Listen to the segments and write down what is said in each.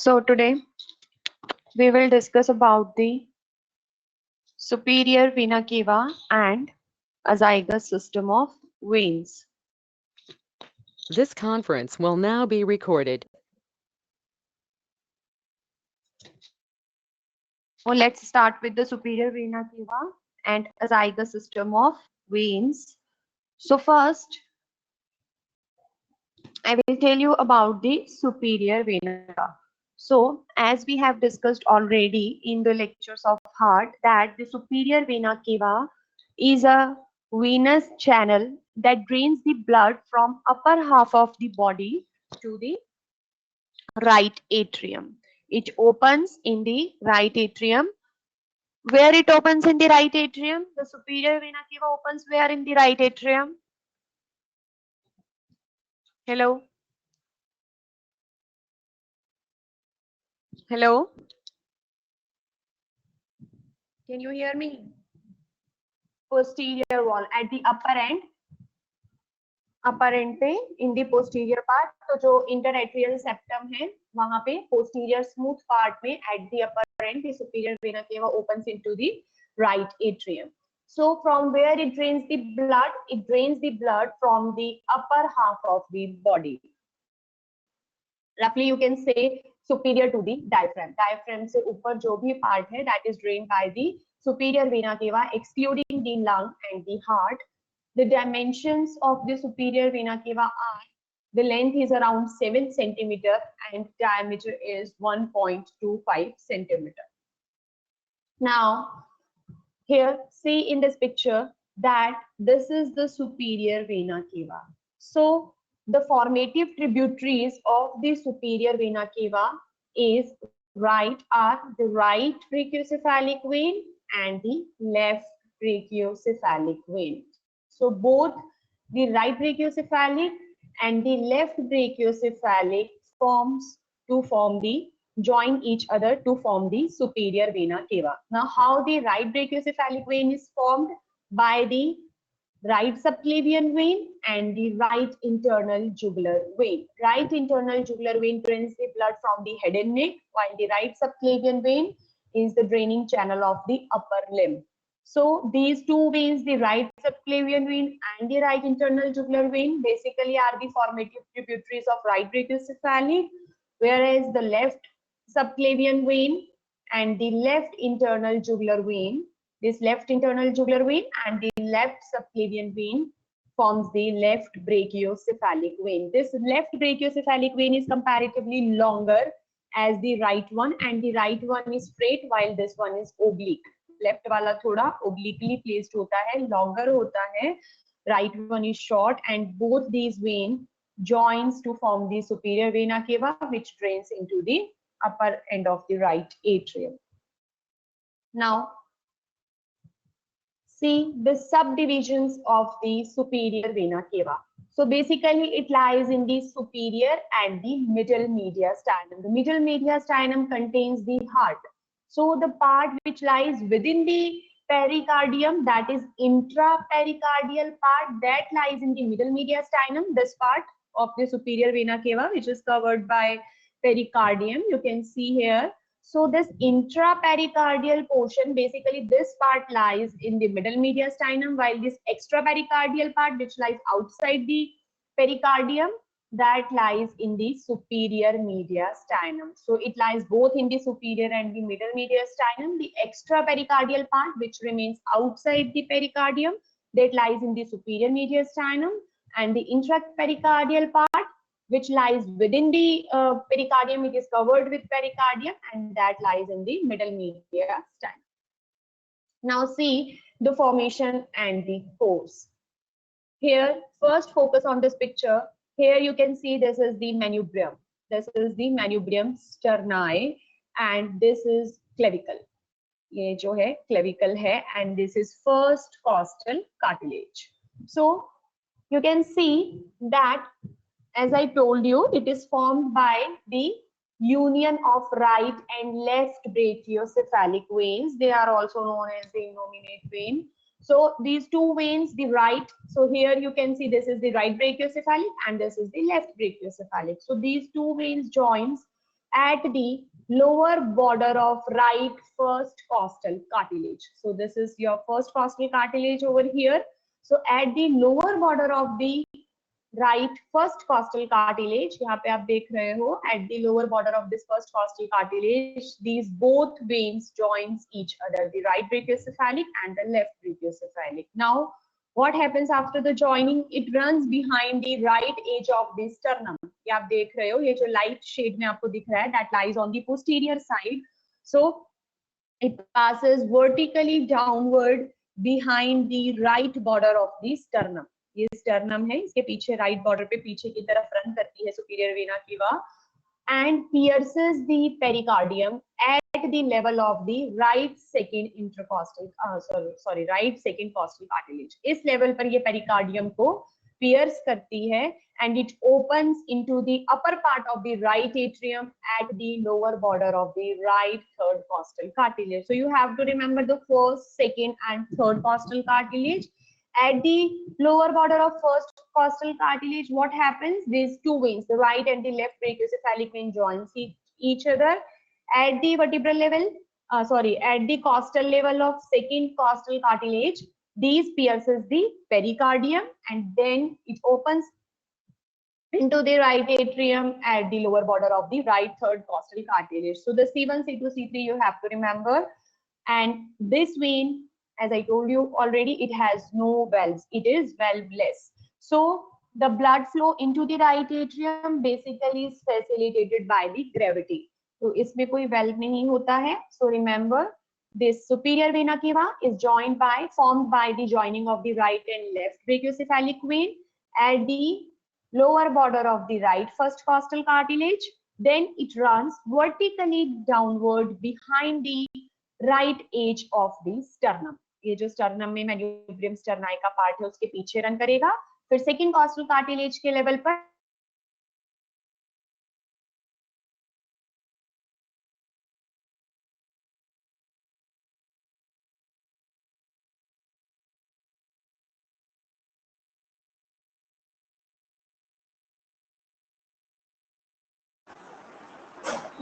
So today we will discuss about the superior vena cava and azygous system of veins. This conference will now be recorded. So let's start with the superior vena cava and azygous system of veins. So first I will tell you about the superior vena cava. So as we have discussed already in the lectures of heart that the superior vena cava is a venous channel that drains the blood from upper half of the body to the right atrium. It opens in the right atrium. Where it opens in the right atrium? The superior vena cava opens where in the right atrium? Hello? Hello? Can you hear me? Posterior wall at the upper end पे in the posterior part. तो जो interatrial septum है वहां पे posterior smooth part में at the upper end the superior vena cava opens into the right atrium. So from where it drains the blood? It drains the blood from the upper half of the body. Roughly you can say superior to the diaphragm. Diaphragm से ऊपर जो भी part है that is drained by the superior vena cava excluding the lung and the heart. The dimensions of the superior vena cava are the length is around 7 centimeter and diameter is 1.25 centimeter. Now here see in this picture that this is the superior vena cava. So the formative tributaries of the superior vena cava is the right brachiocephalic vein and the left brachiocephalic vein. So both the right brachiocephalic and the left brachiocephalic form the join each other to form the superior vena cava. Now how the right brachiocephalic vein is formed? By the right subclavian vein and the right internal jugular vein. Right internal jugular vein drains the blood from the head and neck, while the right subclavian vein is the draining channel of the upper limb. So these two veins, the right subclavian vein and the right internal jugular vein, basically are the formative tributaries of right brachiocephalic, whereas the left subclavian vein and the left internal jugular vein, this left internal jugular vein and the left subclavian vein forms the left brachiocephalic vein. This left brachiocephalic vein is comparatively longer as the right one, and the right one is straight while this one is oblique. Left वाला थोड़ा obliquely placed होता है, longer होता है. Right one is short, and both these veins joins to form the superior vena cava, which drains into the upper end of the right atrium. Now see the subdivisions of the superior vena cava. So basically it lies in the superior and the middle mediastinum. The middle mediastinum contains the heart. So the part which lies within the pericardium, that is intrapericardial part, that lies in the middle mediastinum. This part of the superior vena cava, which is covered by pericardium, you can see here. So this intrapericardial portion, basically this part lies in the middle mediastinum, while this extrapericardial part, which lies outside the pericardium, that lies in the superior mediastinum. So it lies both in the superior and the middle mediastinum. The extrapericardial part, which remains outside the pericardium, that lies in the superior mediastinum, and the intrapericardial part, which lies within the pericardium, it is covered with pericardium, and that lies in the middle mediastinum. Now see the formation and the course. Here, first focus on this picture. Here you can see this is the manubrium. This is the manubrium sterni, and this is clavicle. ये जो है clavicle है, and this is first costal cartilage. So you can see that, as I told you, it is formed by the union of right and left brachiocephalic veins. They are also known as the innominate vein. So these two veins, the right, so here you can see this is the right brachiocephalic and this is the left brachiocephalic. So these two veins joins at the lower border of right first costal cartilage. So this is your first costal cartilage over here. So at the lower border of the right first costal cartilage, यहाँ पे आप देख रहे हो, at the lower border of this first costal cartilage, these both veins joins each other, the right brachiocephalic and the left brachiocephalic. Now what happens after the joining? It runs behind the right edge of the sternum. ये आप देख रहे हो, ये जो light shade में आपको दिख रहा है, that lies on the posterior side. So it passes vertically downward behind the right border of the sternum. ये sternum है, इसके पीछे right border पे पीछे की तरफ run करती है superior vena cava and pierces the pericardium at the level of the right second intercostal right second costal cartilage. इस level पर ये pericardium को pierce करती है and it opens into the upper part of the right atrium at the lower border of the right third costal cartilage. So you have to remember the first, second and third costal cartilage. At the lower border of first costal cartilage, what happens? These two veins, the right and the left brachiocephalic vein joins each other. At the vertebral level, at the costal level of second costal cartilage, these pierces the pericardium and then it opens into the right atrium at the lower border of the right third costal cartilage. So the C1, C2, C3 you have to remember. And this vein, as I told you already, it has no valves. It is valveless. So the blood flow into the right atrium basically is facilitated by the gravity. So इसमें कोई valve नहीं होता है. So remember, this superior vena cava is formed by the joining of the right and left brachiocephalic vein at the lower border of the right first costal cartilage. Then it runs vertically downward behind the right edge of the sternum. ये जो sternum में manubrium sterni का part है उसके पीछे run करेगा. फिर second costal cartilage के level पर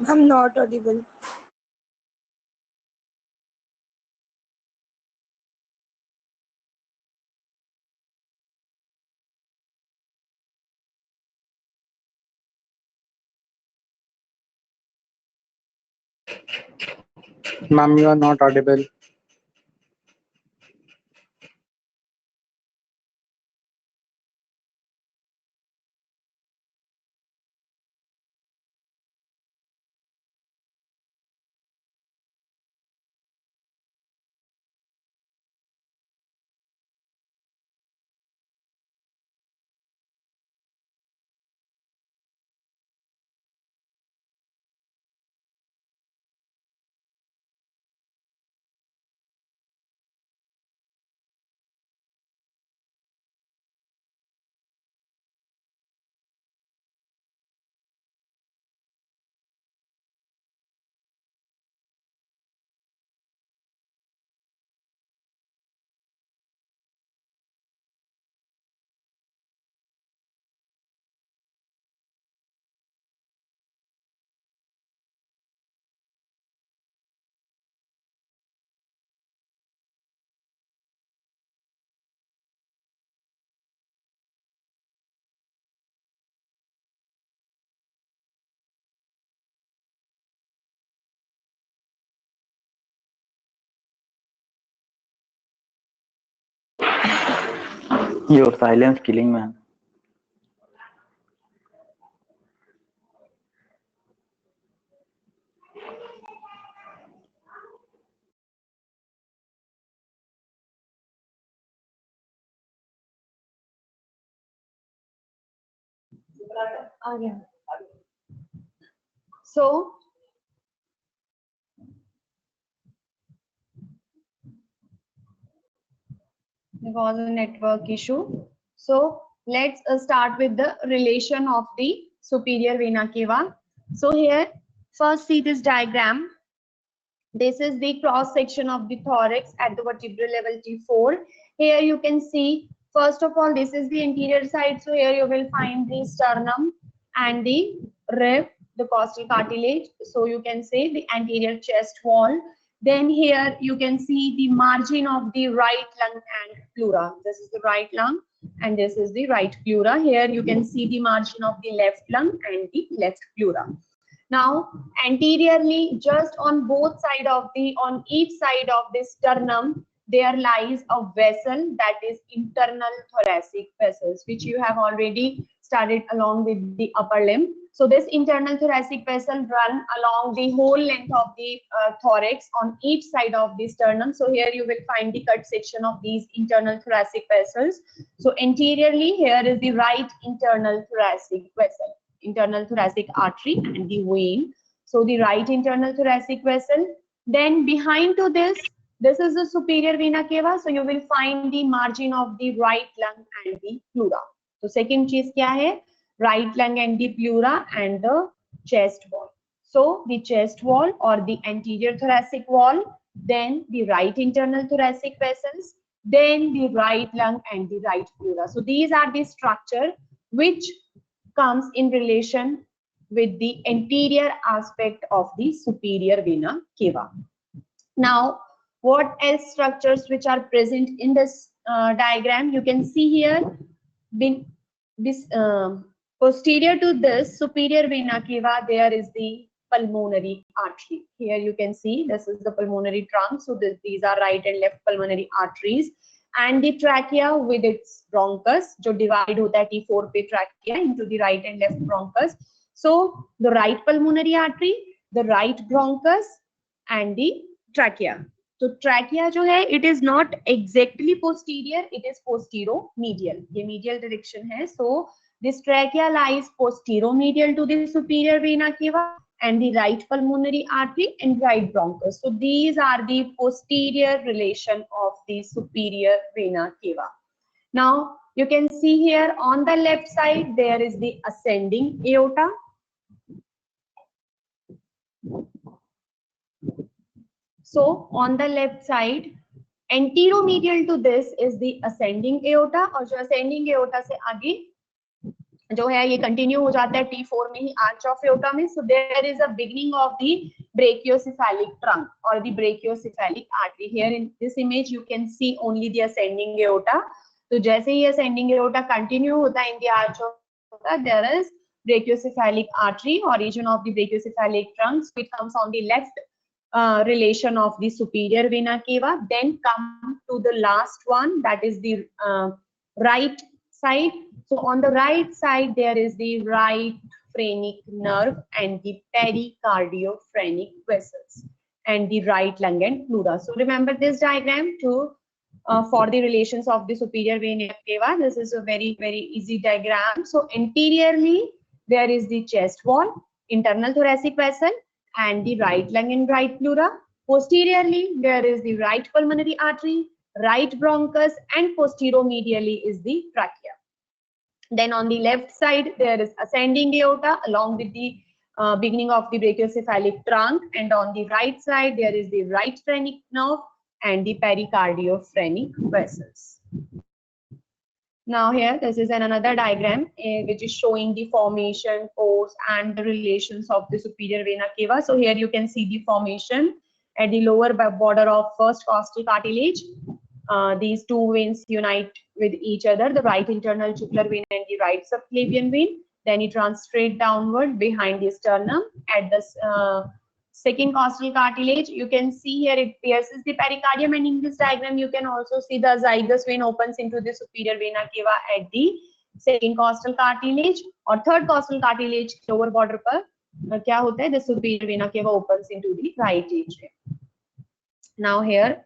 I'm not audible. Ma'am, you are not audible. Your silence killing, man. So there was a network issue. So let's start with the relation of the superior vena cava. So here, first see this diagram. This is the cross section of the thorax at the vertebral level T4. Here you can see, first of all, this is the anterior side. So here you will find the sternum and the rib. the costal cartilage. So you can say the anterior chest wall. Then here you can see the margin of the right lung and pleura. This is the right lung and this is the right pleura. Here you can see the margin of the left lung and the left pleura. Now anteriorly, just on both side of the, on each side of the sternum, there lies a vessel, that is internal thoracic vessels, which you have already studied along with the upper limb. So this internal thoracic vessel run along the whole length of the thorax on each side of the sternum. So here you will find the cut section of these internal thoracic vessels. So anteriorly, here is the right internal thoracic vessel, internal thoracic artery and the vein. So the right internal thoracic vessel. Then behind to this is the superior vena cava. So you will find the margin of the right lung and the pleura. So second चीज क्या है? Right lung and the pleura and the chest wall. So the chest wall or the anterior thoracic wall, then the right internal thoracic vessels, then the right lung and the right pleura. So these are the structure which comes in relation with the anterior aspect of the superior vena cava. Now, what else structures which are present in this diagram? You can see here, posterior to this superior vena cava, there is the pulmonary artery. Here you can see this is the pulmonary trunk. So these are right and left pulmonary arteries. And the trachea with its bronchus, जो divide होता है T4 पे trachea into the right and left bronchus. So the right pulmonary artery, the right bronchus, and the trachea. So trachea जो है, it is not exactly posterior, it is posteromedial. ये medial direction है. So this trachea lies posteromedial to the superior vena cava and the right pulmonary artery and right bronchus. So these are the posterior relation of the superior vena cava. Now you can see here on the left side there is the ascending aorta. So on the left side, anteromedial to this is the ascending aorta, और जो ascending aorta से आगे जो है ये continue हो जाता है T4 में ही arch of aorta में. So there is a beginning of the brachiocephalic trunk or the brachiocephalic artery. Here in this image you can see only the ascending aorta. तो जैसे ही ascending aorta continue होता है in the arch of aorta, there is brachiocephalic artery, origin of the brachiocephalic trunk. It comes on the left relation of the superior vena cava. Then come to the last one, that is the right side. So on the right side there is the right phrenic nerve and the pericardiophrenic vessels and the right lung and pleura. So remember this diagram to for the relations of the superior vena cava. This is a very easy diagram. So anteriorly there is the chest wall, internal thoracic vessel, and the right lung and right pleura. Posteriorly, there is the right pulmonary artery, right bronchus, and posteromedially is the trachea. Then on the left side, there is ascending aorta along with the beginning of the brachiocephalic trunk, and on the right side, there is the right phrenic nerve and the pericardiophrenic vessels. Now here, this is another diagram which is showing the formation, course, and the relations of the superior vena cava. So here you can see the formation at the lower border of first costal cartilage. These two veins unite with each other, the right internal jugular vein and the right subclavian vein. Then it runs straight downward behind the sternum. At the second costal cartilage, you can see here it pierces the pericardium, and in this diagram you can also see the zygous vein opens into the superior vena cava at the second costal cartilage. और third costal cartilage lower border पर क्या होता है? The superior vena cava opens into the right atrium. Now here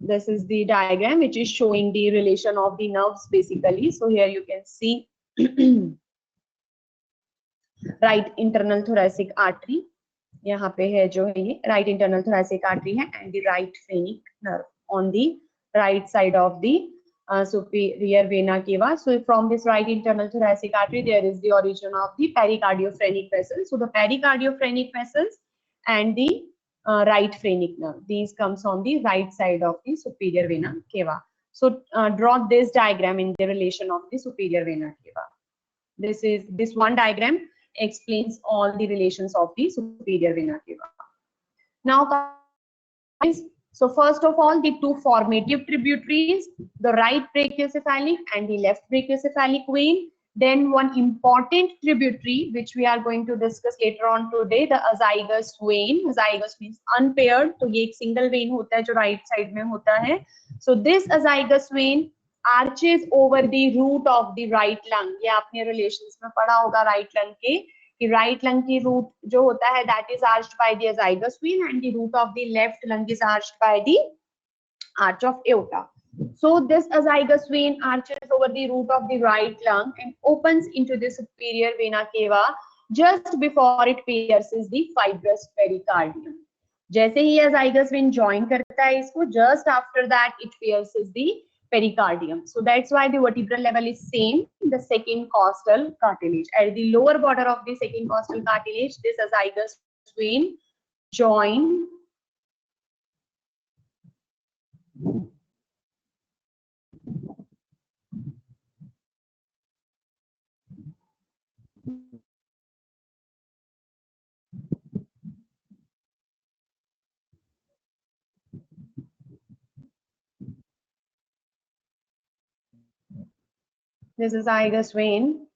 this is the diagram which is showing the relation of the nerves basically. So here you can see right internal thoracic artery. यहाँ पे है जो है ये right internal thoracic artery है and the right phrenic nerve on the right side of the superior vena cava. So from this right internal thoracic artery there is the origin of the pericardiophrenic vessels. So the pericardiophrenic vessels and the right phrenic nerve, these comes on the right side of the superior vena cava. So draw this diagram in the relation of the superior vena cava. This one diagram explains all the relations of the superior vena cava. Now, so first of all, the two formative tributaries, the right brachiocephalic and the left brachiocephalic vein. Then one important tributary, which we are going to discuss later on today, the azygous vein. Azygous means unpaired, तो ये एक single vein होता है जो right side में होता है. So this azygous vein arches over the root of the right lung. ये आपने relations में पढ़ा होगा right lung के कि right lung की root जो होता है that is arched by the azygous vein and the root of the left lung is arched by the arch of aorta. So this azygous vein arches over the root of the right lung and opens into the superior vena cava just before it pierces the fibrous pericardium. जैसे ही azygous vein join करता है इसको, just after that it pierces the pericardium. So that's why the vertebral level is same in the second costal cartilage. At the lower border of the second costal cartilage, this azygous vein join this azygous vein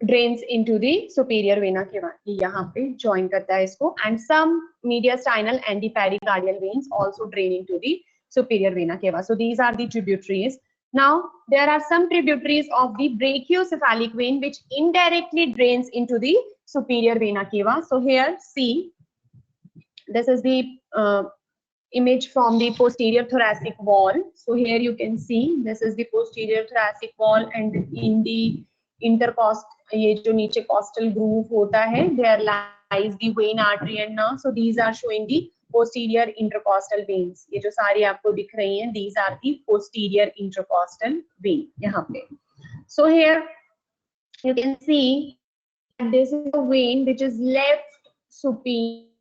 drains into the superior vena cava. यहाँ पे join करता है इसको, and some mediastinal and the pericardial veins also drain into the superior vena cava. So these are the tributaries. Now there are some tributaries of the brachiocephalic vein which indirectly drains into the superior vena cava. So here see, this is the image from the posterior thoracic wall. So here you can see this is the posterior thoracic wall, and in the intercost, ये जो नीचे costal groove होता है, there lies the vein, artery and nerve. So these are showing the posterior intercostal veins. ये जो सारी आपको दिख रही हैं, these are the posterior intercostal vein यहाँ पे. So here you can see this is a vein which is left superior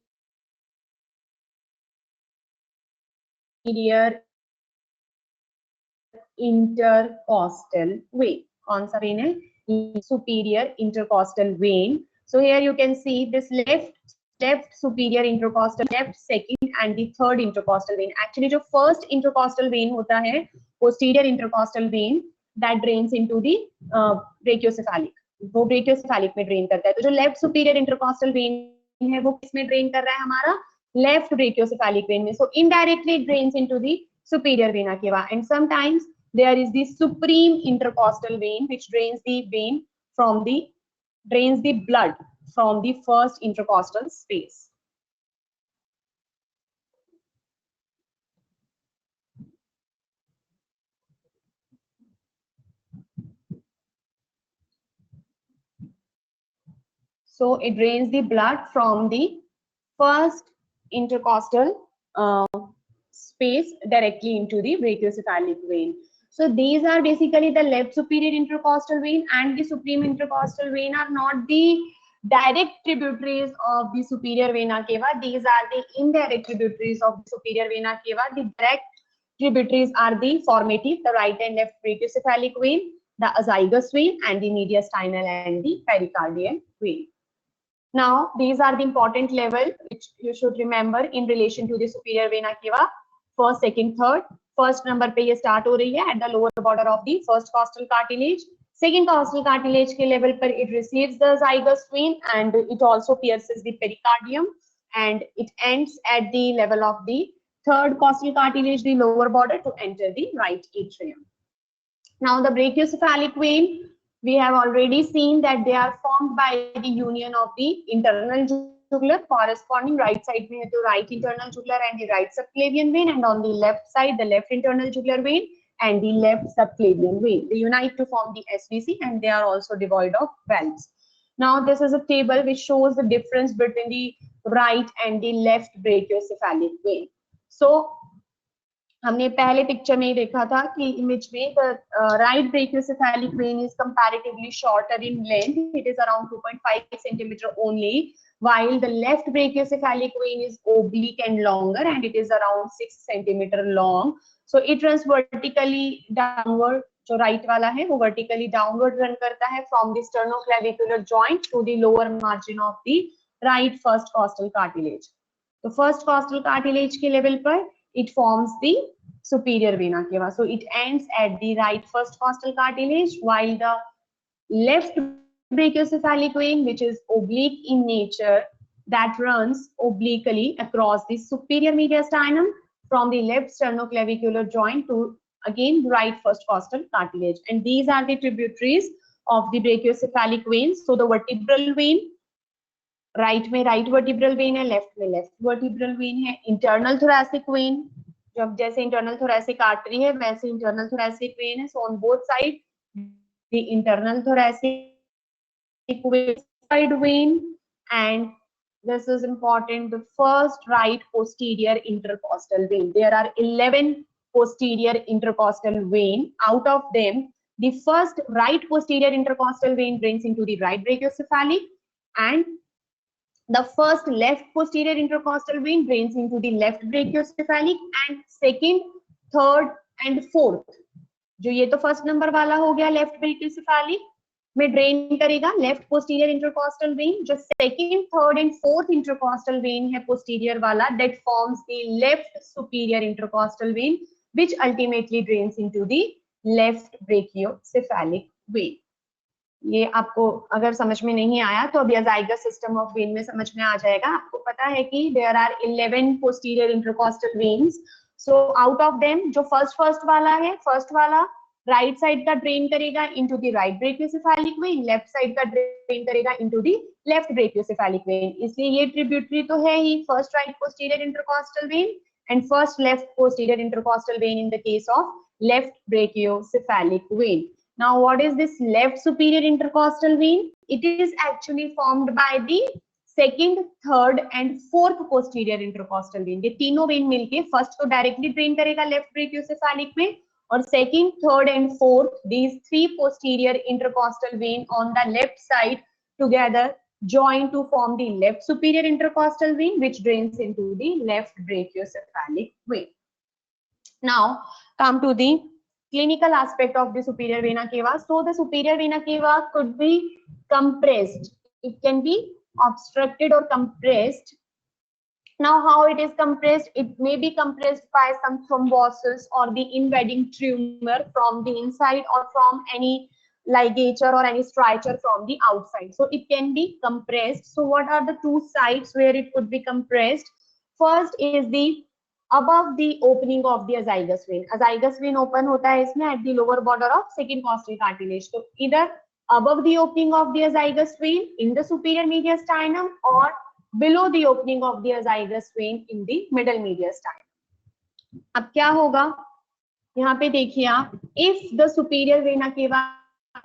intercostal vein. कौन सा vein है? Superior intercostal vein. So here you can see this left superior intercostal, left second and the third intercostal vein. Actually जो first intercostal vein होता है, posterior intercostal vein, that drains into the brachiocephalic. वो brachiocephalic में drain करता है. तो जो left superior intercostal vein है वो किसमें drain कर रहा है हमारा? Left brachiocephalic vein में. So indirectly it drains into the superior vena cava, and sometimes there is the supreme intercostal vein which drains the blood from the first intercostal space. So it drains the blood from the first intercostal space directly into the brachiocephalic vein. So these are basically the left superior intercostal vein and the supreme intercostal vein are not the direct tributaries of the superior vena cava. These are the indirect tributaries of the superior vena cava. The direct tributaries are the formative, the right and left brachiocephalic vein, the azygous vein, and the mediastinal and the pericardial vein. Now, these are the important level which you should remember in relation to the superior vena cava. First, second, third. First number पे ये start हो रही है at the lower border of the first costal cartilage. Second costal cartilage के level पर it receives the azygous vein and it also pierces the pericardium, and it ends at the level of the third costal cartilage, the lower border, to enter the right atrium. Now the brachiocephalic vein, we have already seen that they are formed by the union of the internal jugular, corresponding right side में है तो right internal jugular and the right subclavian vein, and on the left side the left internal jugular vein and the left subclavian vein. They unite to form the SVC and they are also devoid of valves. Now this is a table which shows the difference between the right and the left brachiocephalic vein. So हमने पहले picture में ही देखा था कि image में the right brachiocephalic vein is comparatively shorter in length. It is around 2.5 centimeter only, while the left brachiocephalic vein is oblique and longer, and it is around 6 centimeter long. So it runs vertically downward, जो right वाला है वो vertically downward run करता है from the sternoclavicular joint to the lower margin of the right first costal cartilage. तो first costal cartilage के level पर it forms the superior vena cava. So it ends at the right first costal cartilage, while the left brachiocephalic vein, which is oblique in nature, that runs obliquely across the superior mediastinum from the left sternoclavicular joint to again right first costal cartilage. And these are the tributaries of the brachiocephalic veins. So the vertebral vein, right में right vertebral when है, left में left vertebral when है, internal thoracic when, जब जैसे internal thoracic artery है वैसे internal thoracic when है। So on both side the internal thoracic side when, and this is important, the first right posterior intercostal vein. There are 11 posterior intercostal vein. Out of them, the first right posterior intercostal vein drains into the right brachiocephalic, and the first left posterior intercostal vein drains into the left brachiocephalic, and second, third and fourth, जो ये तो first number वाला हो गया left brachiocephalic में drain करेगा left posterior intercostal vein. जो second, third and fourth intercostal when है पोस्टीरियर वाला, that forms the left superior intercostal when which ultimately drains into the left brachiocephalic when. ये आपको अगर समझ में नहीं आया तो अभी अजाइगस सिस्टम ऑफ वेन में समझ में आ जाएगा। आपको पता है कि there are 11 posterior intercostal veins. So out of them जो फर्स्ट वाला है, फर्स्ट वाला राइट साइड का ड्रेन करेगा into the right brachiocephalic vein, left side का ड्रेन करेगा into the left brachiocephalic vein. इसलिए ये ट्रिब्यूटरी तो है ही, first right posterior intercostal vein and first left posterior intercostal vein in the case of left brachiocephalic vein. Now, what is this left superior intercostal vein? It is actually formed by the second, third and fourth posterior intercostal vein. ये तीनों when मिलके first को directly drain करेगा left brachiocephalic में, और second, third and fourth, these three posterior intercostal vein on the left side together join to form the left superior intercostal vein which drains into the left brachiocephalic vein. Now, come to the clinical aspect of the superior vena cava. So the superior vena cava could be compressed. It can be obstructed or compressed. Now, how it is compressed? It may be compressed by some thrombosis or the invading tumor from the inside, or from any ligature or any stricture from the outside. So it can be compressed. So what are the two sites where it could be compressed? First is the above the opening of the azygous vein. Azygous vein open होता है इसमें at the lower border of second costal cartilage. So either above the opening of the azygous vein in the superior mediastinum, or below the opening of the azygous vein in the middle mediastinum. अब क्या होगा यहाँ पे देखिए आप, if the superior vena cava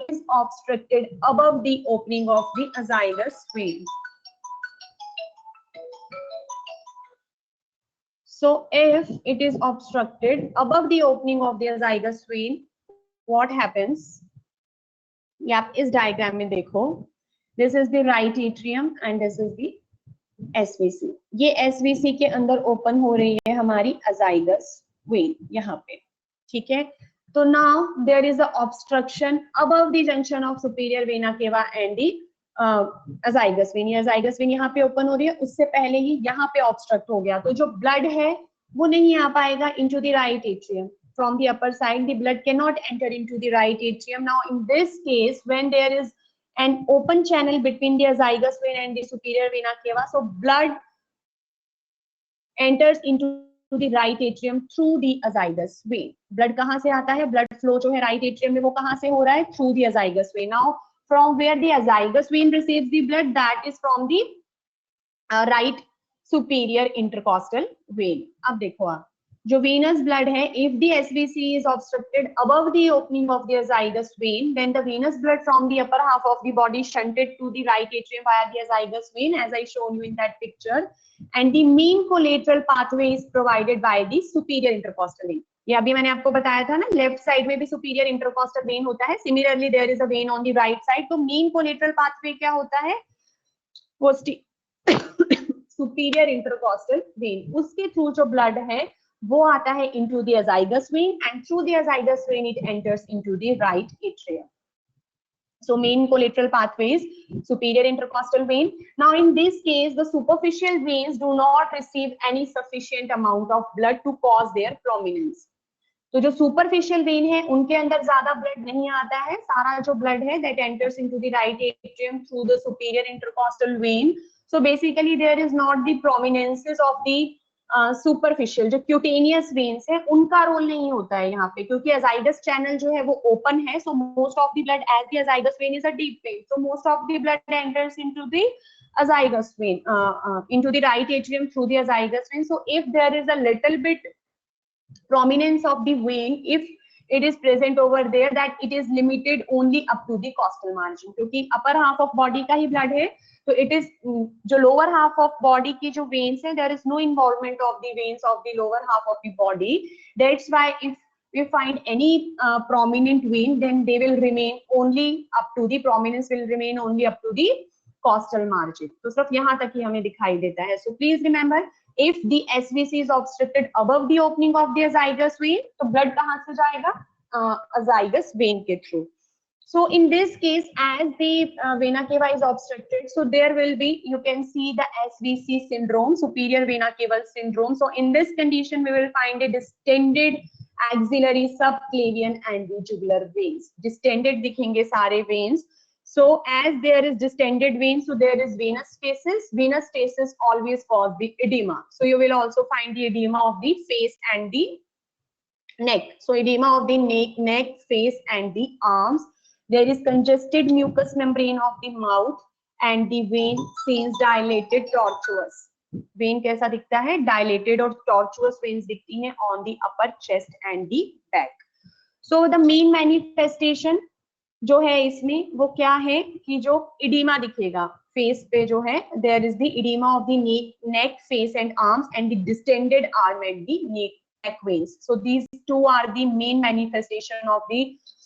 is obstructed above the opening of the azygous vein. So if it is obstructed above the opening of the azygous vein, what happens? ये आप इस डायग्राम में देखो, this is the right atrium and this is the SVC. ये SVC के अंदर open हो रही है हमारी azygous vein यहाँ पे, ठीक है। तो now there is a obstruction above the junction of superior vena cava and the azygous vein. ये azygous vein यहाँ पे ओपन हो रही है, उससे पहले ही यहाँ पे ऑब्स्ट्रक्ट हो गया, तो जो ब्लड है वो नहीं आ पाएगा into the right atrium. From the upper side, the blood cannot enter into the right atrium. Now, in this case, when there is an open channel between the azygous vein and the superior vena cava, so blood enters into the right atrium through the azygous vein. Blood कहाँ से आता है? Blood flow जो है right atrium में वो कहाँ से हो रहा है? Through the azygous vein. Now, from where the azygous vein receives the blood, that is from the right superior intercostal vein. अब देखो आप, जो venous blood है, if the SVC is obstructed above the opening of the azygous vein, then the venous blood from the upper half of the body shunted to the right atrium via the azygous vein, as I shown you in that picture, and the mean collateral pathway is provided by the superior intercostal vein. ये अभी मैंने आपको बताया था ना, left side में भी superior intercostal vein होता है, similarly there is a vein on the right side. तो मीन कोलेटरल पाथवे क्या होता है? सुपीरियर इंटरकॉस्टल वेन, उसके थ्रू जो ब्लड है वो आता है into the azygous vein and through the azygous vein it enters into the right atrium. So main collateral pathways, superior intercostal vein. Now in this case, the superficial veins do not receive any sufficient amount of blood to cause their prominence. तो जो superficial when है उनके अंदर ज्यादा blood नहीं आता है, सारा जो ब्लड है that enters into the right atrium through the superior intercostal vein. So basically there is not the prominences of the superficial जो क्यूटेनियस वेन्स है उनका रोल नहीं होता है यहाँ पे, क्योंकि अजाइगस चैनल जो है वो ओपन है. So most of the blood as the azygos vein is a deep vein, so most of the blood enters into the azygous vein into the right atrium through the azygous vein. So if there is a little bit prominence of the vein, if it is present over there, that it is limited only up to the costal margin, क्योंकि upper half of body का ही blood है, तो it is जो lower half of body की जो veins है, there is no involvement of the veins of the lower half of the body. That's why if we find any prominent vein, then they will remain only up to the prominence will remain only up to the costal margin. तो सिर्फ यहाँ तक ही हमें दिखाई देता है. So please remember, if the SVC is obstructed above the opening of the azygous vein, तो blood कहाँ से जाएगा? Azygous vein के through. So in this case, as the vena cava is obstructed, so there will be, you can see the SVC syndrome, superior vena cava syndrome. So in this condition, we will find a distended axillary, subclavian and the jugular veins. Distended दिखेंगे सारे veins. So as there is distended vein, so there is venous stasis. Venous stasis always cause the edema. So you will also find the edema of the face and the neck. So edema of the neck, face and the arms. There is congested mucous membrane of the mouth and the vein seems dilated, tortuous. Vein कैसा दिखता है? Dilated और tortuous veins दिखती हैं on the upper chest and the back. So the main manifestation जो है इसमें वो क्या है कि जो इडीमा दिखेगा फेस पे जो है, there is the oedema of the neck, face and arms and the distended arm and the neck veins. So these two are the main manifestation of the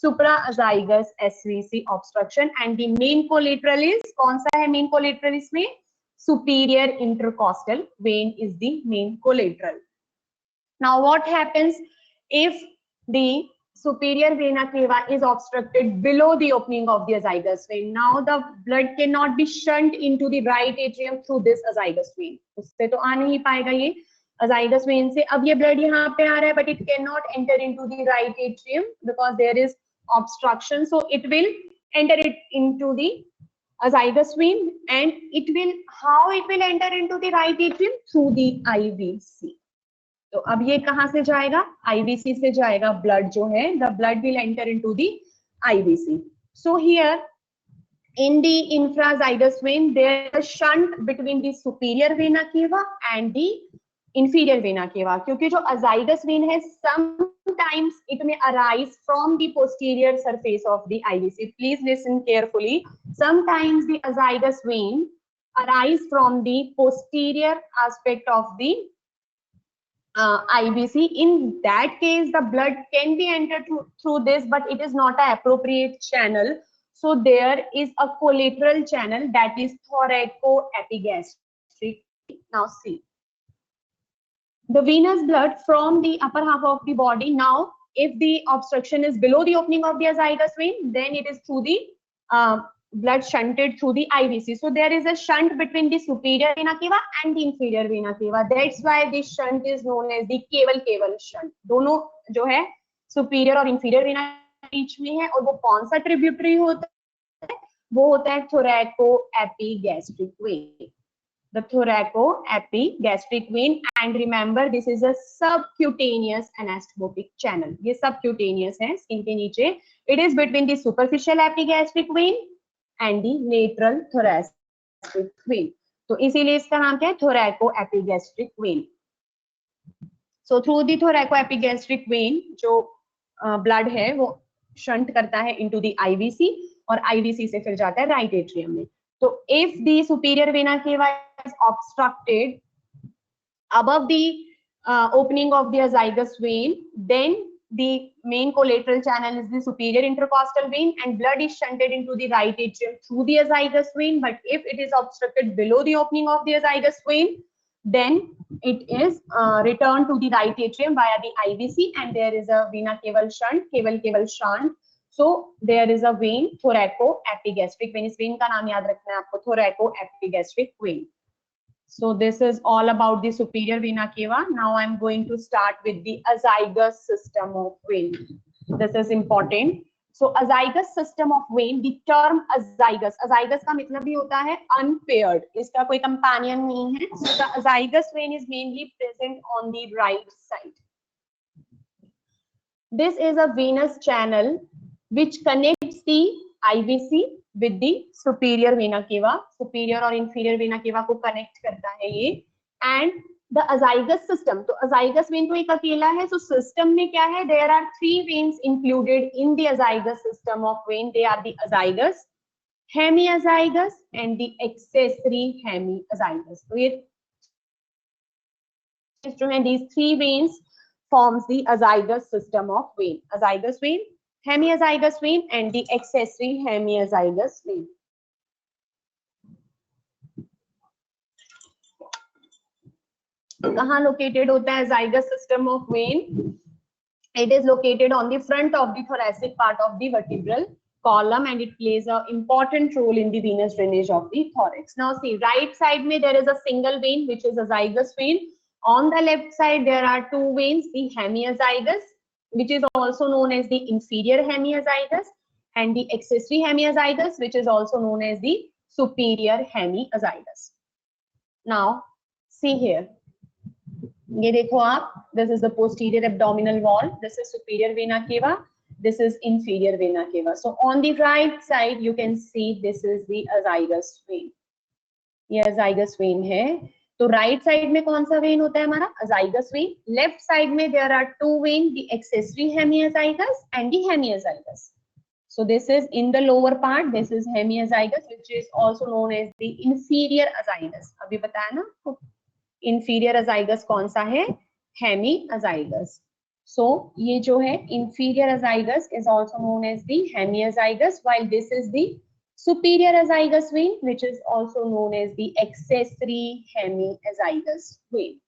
supra azygos SVC obstruction. And the main collateral is, कौन सा है main collateral इसमें? Superior intercostal vein is the main collateral. Now what happens if the superior vena cava is obstructed below the opening of the azygous vein? Now the blood cannot be shunt into the right atrium through this azygous vein. उससे तो आ नहीं पाएगा ये azygous vein से. अब ये blood यहाँ पे आ रहा है, but it cannot enter into the right atrium because there is obstruction. So it will enter it into the azygous vein, and it will, how it will enter into the right atrium? Through the IVC. तो अब ये कहां से जाएगा? IVC से जाएगा. Blood जो है, the blood will enter into the IVC. So here in the infrazygous vein there is a shunt between the superior vena cava and the inferior vena cava, क्योंकि जो azygous vein है sometimes it may arise from the posterior surface of the IVC. Please listen carefully. Sometimes the azygous vein arise from the posterior aspect of the IVC. In that case, the blood can be entered through this, but it is not an appropriate channel. So there is a collateral channel, that is thoracoepigastric. Now see, the venous blood from the upper half of the body. Now, if the obstruction is below the opening of the azygous vein, then it is through the blood shunted through the IVC. So there is a shunt between the superior vena cava and the inferior vena cava. That's why this shunt is known as the caval shunt. दोनों जो है superior और inferior vena बीच में है, और वो कौन सा tributary होता है? वो होता है thoracoepigastric vein. The thoracoepigastric vein, and remember this is a subcutaneous anastomotic channel. ये subcutaneous है skin के नीचे. It is between the superficial epigastric vein and the lateral thoracic vein. तो इसीलिए इसका नाम क्या है? thoracoepigastric vein. So through the thoracoepigastric vein जो blood है वो shunt करता है into the IVC, और IVC से फिर जाता है right atrium में. तो if the superior vena cava is obstructed above the opening of the azygous vein, then the main collateral channel is the superior intercostal vein, and blood is shunted into the right atrium through the azygous vein. But if it is obstructed below the opening of the azygous vein, then it is returned to the right atrium via the IVC, and there is a vena cava shunt, केवल shunt. So there is a vein, thoracoepigastric vein. इस vein का नाम याद रखना है आपको, thoracoepigastric vein. So this is all about the superior vena cava. Now I'm going to start with the azygous system of vein. This is important. So azygous system of vein, the term azygous का मतलब भी होता है unpaired, इसका कोई companion नहीं है. So the azygous vein is mainly present on the right side. This is a venous channel which connects the IVC with the superior vena cava. Superior और inferior vena cava को connect करता है ये. And the azygous system, तो azygous vein तो एक अकेला है. So system में क्या है? There are 3 veins included in the azygous system of vein. They are the azygous, hemiazygous and the accessory hemiazygous. So ये जो है, these 3 veins forms the azygous system of vein. Azygous vein, hemiazygous vein and the accessory hemiazygous vein. कहाँ located होता है azygous system of vein? It is located on the front of the thoracic part of the vertebral column, and it plays an important role in the venous drainage of the thorax. Now see, right side में there is a single vein which is azygous vein. On the left side there are 2 veins, the hemiazygous, which is also known as the inferior hemiazygous, and the accessory hemiazygous, which is also known as the superior hemiazygous. Now see here, ये देखो आप, this is the posterior abdominal wall, this is superior vena cava, this is inferior vena cava. So on the right side you can see this is the azygous vein. ये azygous vein है. तो right side में कौन सा vein होता है हमारा? azygous vein. Left side में there are 2 veins, the accessory hemiazygous and the hemiazygous. So this is in the lower part, this is hemiazygous, which is also known as the inferior azygous. अभी बताया ना, inferior azygous कौन सा है? hemiazygous. So ये जो है inferior azygous is also known as the hemiazygous, while this is the superior azygous vein, which is also known as the accessory hemiazygous vein.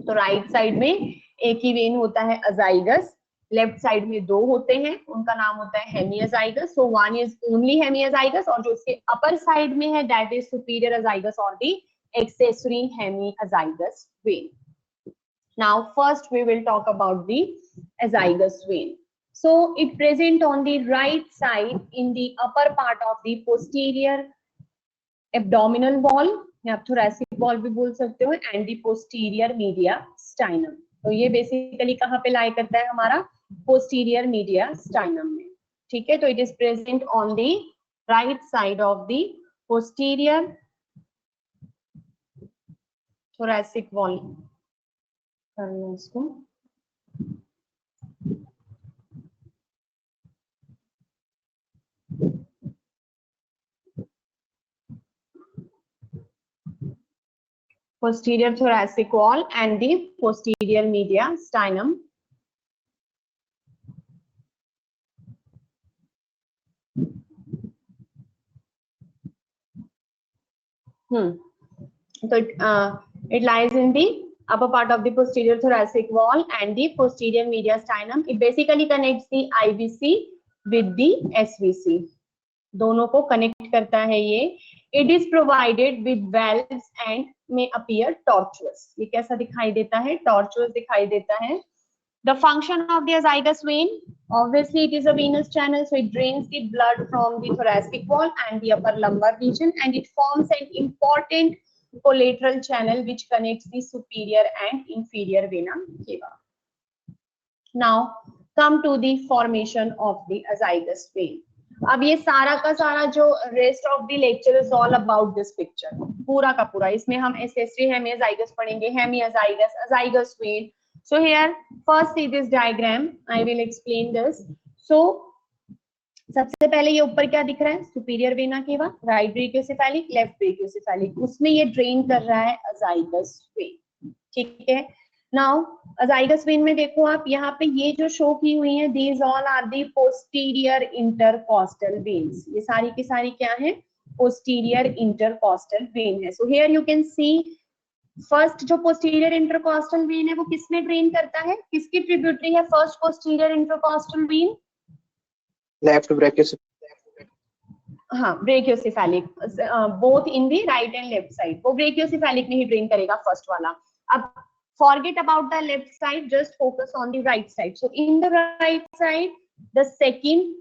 तो right side में एक ही vein होता है azygous, left side में 2 होते हैं, उनका नाम होता है hemiazygous. So one is only hemiazygous, और जो उसके upper side में है that is superior azygous or the accessory hemiazygous vein. Now first we will talk about the azygous vein. So it present on the right side in the upper part of the posterior abdominal wall, या आप thoracic wall भी बोल सकते हो, and the posterior mediastinum. तो ये basically कहाँ पे lie करता है हमारा? posterior mediastinum में. ठीक है, तो it is present on the right side of the posterior thoracic wall. कर लो इसको. Posterior thoracic wall and the posterior mediastinum. So it lies in the upper part of the posterior thoracic wall and the posterior mediastinum. It basically connects the IVC with the SVC. दोनों को connect करता है ये. It is provided with valves and may appear tortuous. ये कैसा दिखाई देता है? Tortuous दिखाई देता है. The function of the azygous vein, obviously it is a venous channel, so it drains the blood from the thoracic wall and the upper lumbar region, and it forms an important collateral channel which connects the superior and inferior vena cava. Now come to the formation of the azygous vein. अब ये सारा का सारा जो rest of the lecture is all about this picture, पूरा का पूरा. इसमें हम accessory hemiazygous पढ़ेंगे, hemiazygous, azygous vein. So here first see this diagram, I will explain this. So सबसे पहले ये ऊपर क्या दिख रहा है? सुपीरियर वेना केवा, राइट ब्रेकियोसेफेलिक, लेफ्ट ब्रेकियोसेफेलिक, उसमें ये ड्रेन कर रहा है अजाइगस वेन. ठीक है. नाउ अजाइगस वेन में देखो आप, यहाँ पे ये जो शो की हुई है, these all are the posterior intercostal veins. ये सारी की सारी क्या है? पोस्टीरियर इंटरकॉस्टल वेन है. So here you can see first जो पोस्टीरियर इंटरकॉस्टल वेन है वो किसमें ड्रेन करता है, किसकी ट्रिब्यूटरी है first posterior intercostal when? Left brachiocephalic. हाँ, brachiocephalic, both in the right and left side, वो ब्रेकियोसेफेलिक में ही ड्रेन करेगा फर्स्ट वाला. अब forget about the left side, just focus on the right side. So in the right side, the second,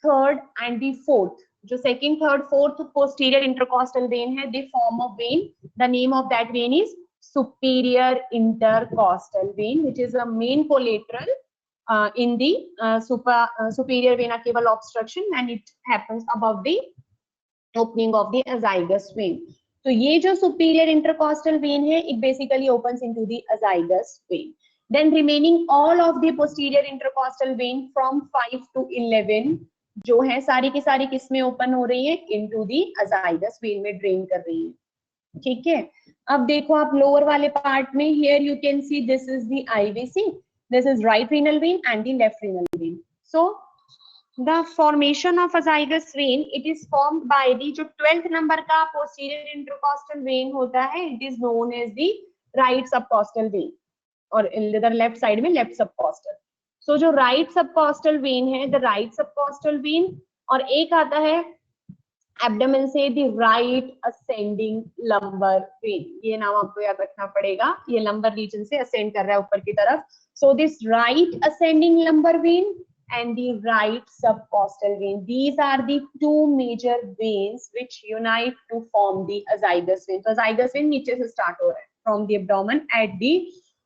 third and the fourth, जो second, third, fourth posterior intercostal vein है, they form a vein. The name of that vein is superior intercostal vein, which is a main collateral in the superior vena cava obstruction, and it happens above the opening of the azygous vein. तो ये जो superior intercostal vein है, it basically opens into the azygous vein. Then remaining all of the posterior intercostal vein from 5 to 11 जो है सारी की सारी किसमें ओपन हो रही है, into the azygous vein में ड्रेन कर रही है. ठीक है, अब देखो आप लोअर वाले पार्ट में, here you can see this is the IVC, this is right renal vein and the left renal vein. So the formation of azygous vein, it is formed by the जो 12th number का posterior intercostal vein होता है, it is known as the right subcostal vein, और इधर left side में left सबकॉस्टल. सो जो right subcostal when है, the right subcostal when, और एक आता है एब्डोमेन से the right ascending lumbar when. ये नाम आपको याद रखना पड़ेगा, ये लंबर रीजन से असेंड कर रहा है ऊपर की तरफ. So this right ascending lumbar when and the right subcostal vein, these are the two major veins which unite to form the azygous vein. So azygous vein नीचे से start हो रहा है from the abdomen at the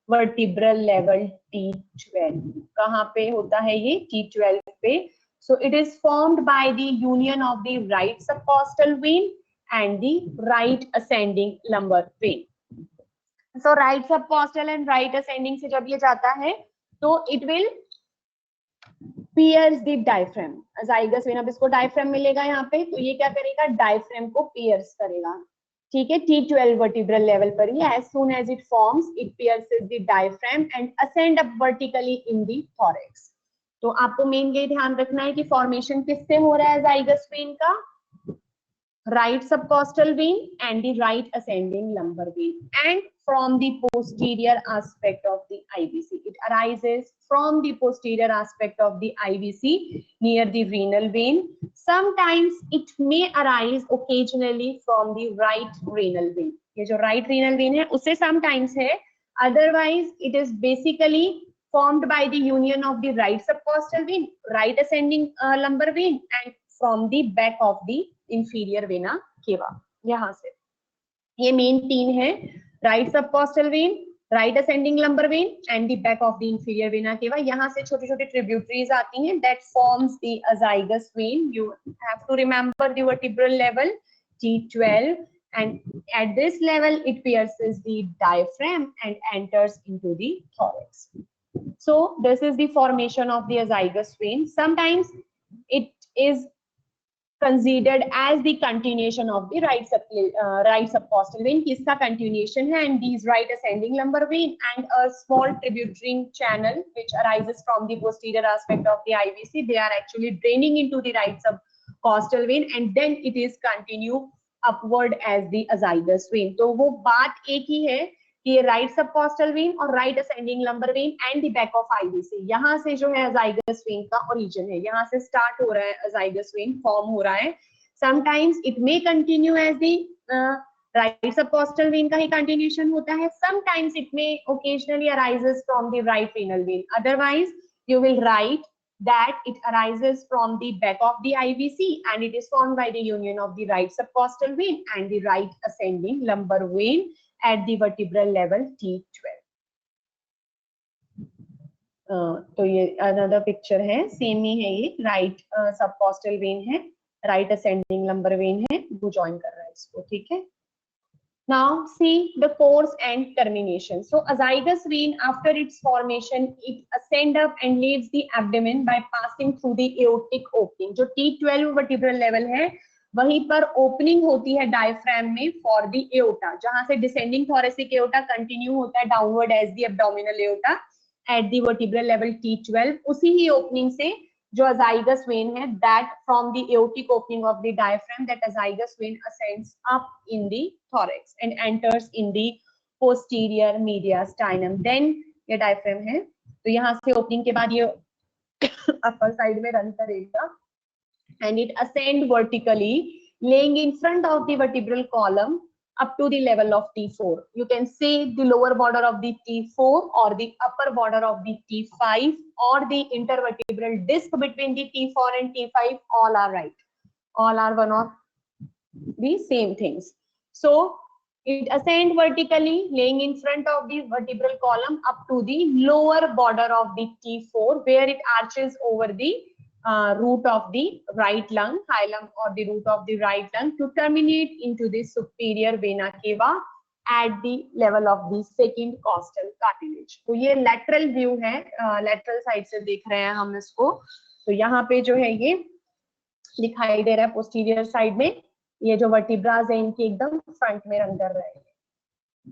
vertebral level T12. कहाँ पे होता है ये, T12 पे. So it is formed by the union of the right subcostal vein and the right ascending lumbar vein. So right subcostal and right ascending से जब ये जाता है तो it will pierce the diaphragm. azygous vein, अब इसको diaphragm मिलेगा यहाँ पे, तो ये क्या करेगा, diaphragm को pierce करेगा. ठीक है, T12 vertebral level पर ही. As soon as it forms, it pierces the diaphragm and ascend up vertically in the thorax. तो आपको मेन ये ध्यान रखना है कि फॉर्मेशन किससे हो रहा है azygous vein का, right subcostal vein and the right ascending lumbar vein, and from the posterior aspect of the IVC. It arises from the posterior aspect of the IVC near the renal vein. Sometimes it may arise occasionally from the right renal vein. ये जो right renal vein है उससे sometimes है, otherwise it is basically formed by the union of the right subcostal vein, right ascending lumbar vein, and from the back of the inferior vena cava. यहाँ से ये main तीन है, right subcostal vein, right ascending lumbar vein and the back of the inferior vena cava. यहाँ से छोटी छोटी tributaries आती हैं that forms the azygous vein. You have to remember the vertebral level T12, and at this level it pierces the diaphragm and enters into the thorax. So this is the formation of the azygous vein. Sometimes it is considered as the continuation of the right subcostal vein, किसका continuation है, and these right ascending lumbar vein and a small tributary channel which arises from the posterior aspect of the IVC, they are actually draining into the right subcostal vein and then it is continue upward as the azygous vein. तो वो बात एक ही है कि ये right subcostal when और right ascending lumbar vein and the back of IVC, यहाँ से जो है azygous vein का ओरिजिन है, यहाँ से स्टार्ट हो रहा है azygous vein फॉर्म हो रहा है. Sometimes it may continue as the right subcostal vein का ही कंटिन्यूएशन होता है, sometimes it may occasionally arises from the right renal vein, otherwise you will write that it arises from the back of the IVC and it is formed by the union of the right subcostal vein and the right ascending lumbar vein at the vertebral level T12. तो ये another picture है, same ही है, ये right subcostal when है, right ascending lumbar when है, वो join कर रहा है इसको. ठीक है, now see the course and termination. So azygous vein, after its formation, it ascend up and leaves the abdomen by passing through the aortic opening. जो T12 vertebral level है वहीं पर ओपनिंग होती है डायफ्राम में फॉर द एओटा, जहां से descending thoracic aorta continue होता है downward as the abdominal aorta at the vertebral level T12. उसी ही ओपनिंग से जो azygous vein है, that from the aortic opening of the diaphragm, that azygous vein ascends up in the thorax and enters in the posterior mediastinum, then ये diaphragm है। तो यहाँ से opening के बाद ये अपर साइड में रन करेगा and it ascend vertically laying in front of the vertebral column up to the level of T4. You can see the lower border of the T4 or the upper border of the T5 or the intervertebral disc between the T4 and T5, all are right. All are one of the same things. So it ascend vertically laying in front of the vertebral column up to the lower border of the T4 where it arches over the root of the right lung, hilum or the root of the right lung to terminate into the superior vena cava at the level of the second costal cartilage. तो ये lateral view है, lateral side से देख रहे हैं हम इसको। तो यहाँ पे जो है ये दिखाई दे रहा है posterior side में, ये जो vertebrae है इनके एकदम front में रन कर रहे हैं।